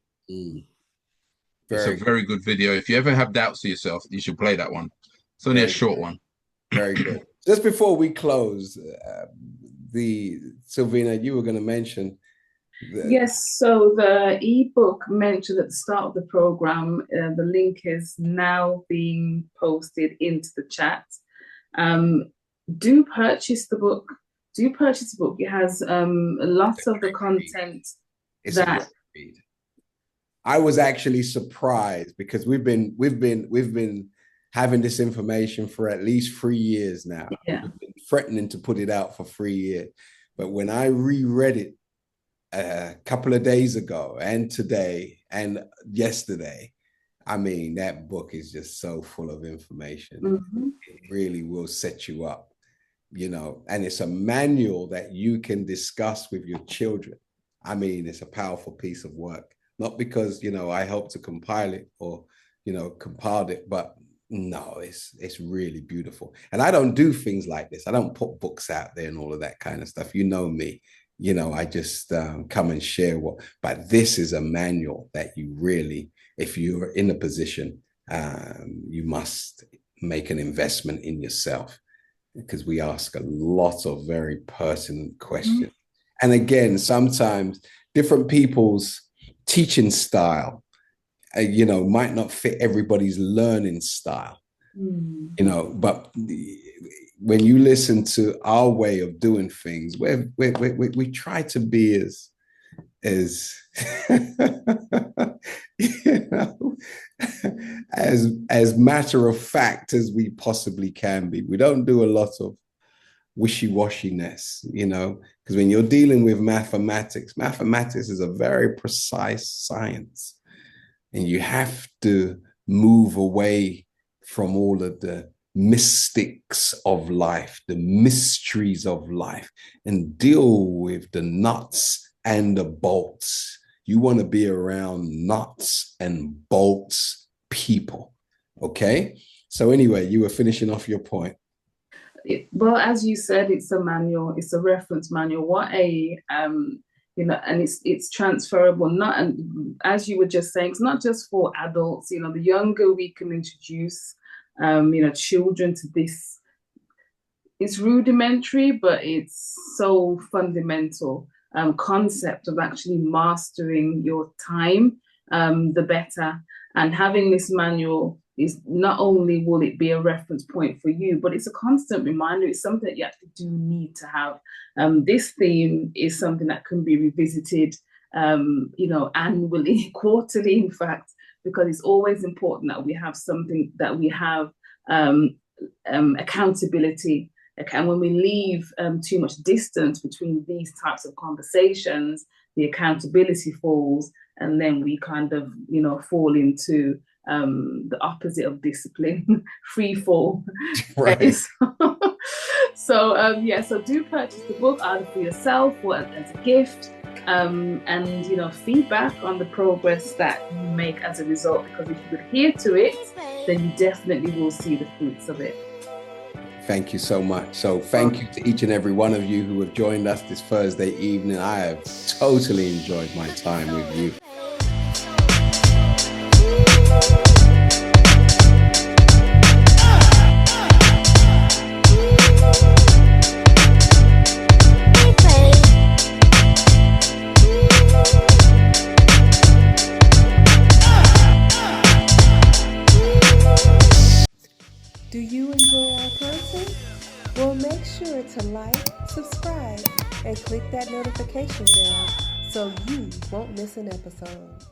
It's a very good video. If you ever have doubts to yourself, you should play that one. It's only a short one. Very good. Just before we close, Silvina, you were going to mention. Yes, so the ebook mentioned at the start of the program, the link is now being posted into the chat. Do purchase the book. It has lots of the content that. I was actually surprised, because we've been having this information for at least 3 years now. Yeah. We've been threatening to put it out for 3 years. But when I reread it a couple of days ago and today and yesterday, I mean, that book is just so full of information. It really will set you up, you know, and it's a manual that you can discuss with your children. I mean, it's a powerful piece of work, not because, you know, I helped to compile it or, you know, compiled it, but no, it's really beautiful. And I don't do things like this. I don't put books out there and all of that kind of stuff. You know me. You know, I just come and share but this is a manual that you really, if you're in a position, you must make an investment in yourself, because we ask a lot of very pertinent questions. And again, sometimes different people's teaching style, you know, might not fit everybody's learning style, you know, but when you listen to our way of doing things, we try to be as you know, as matter of fact as we possibly can be. We don't do a lot of wishy-washiness, you know, because when you're dealing with mathematics is a very precise science, and you have to move away from all of the mystics of life, the mysteries of life, and deal with the nuts and the bolts. You want to be around nuts and bolts people. Okay. So anyway, you were finishing off your point. Well, as you said, it's a manual, it's a reference manual. What a you know, and it's transferable. Not, and as you were just saying, it's not just for adults. You know, the younger we can introduce, you know, children to this. It's rudimentary, but it's so fundamental concept of actually mastering your time, the better. And having this manual is not only will it be a reference point for you, but it's a constant reminder. It's something that you actually do need to have. This theme is something that can be revisited, annually, quarterly, in fact, because it's always important that we have something, that we have accountability. And when we leave too much distance between these types of conversations, the accountability falls, and then we kind of, fall into the opposite of discipline, free fall. Right. So do purchase the book either for yourself or as a gift, and feedback on the progress that you make as a result, because if you adhere to it, then you definitely will see the fruits of it. Thank you so much. So thank you to each and every one of you who have joined us this Thursday evening. I have totally enjoyed my time with you. Do you enjoy our content? Well, make sure to like, subscribe, and click that notification bell so you won't miss an episode.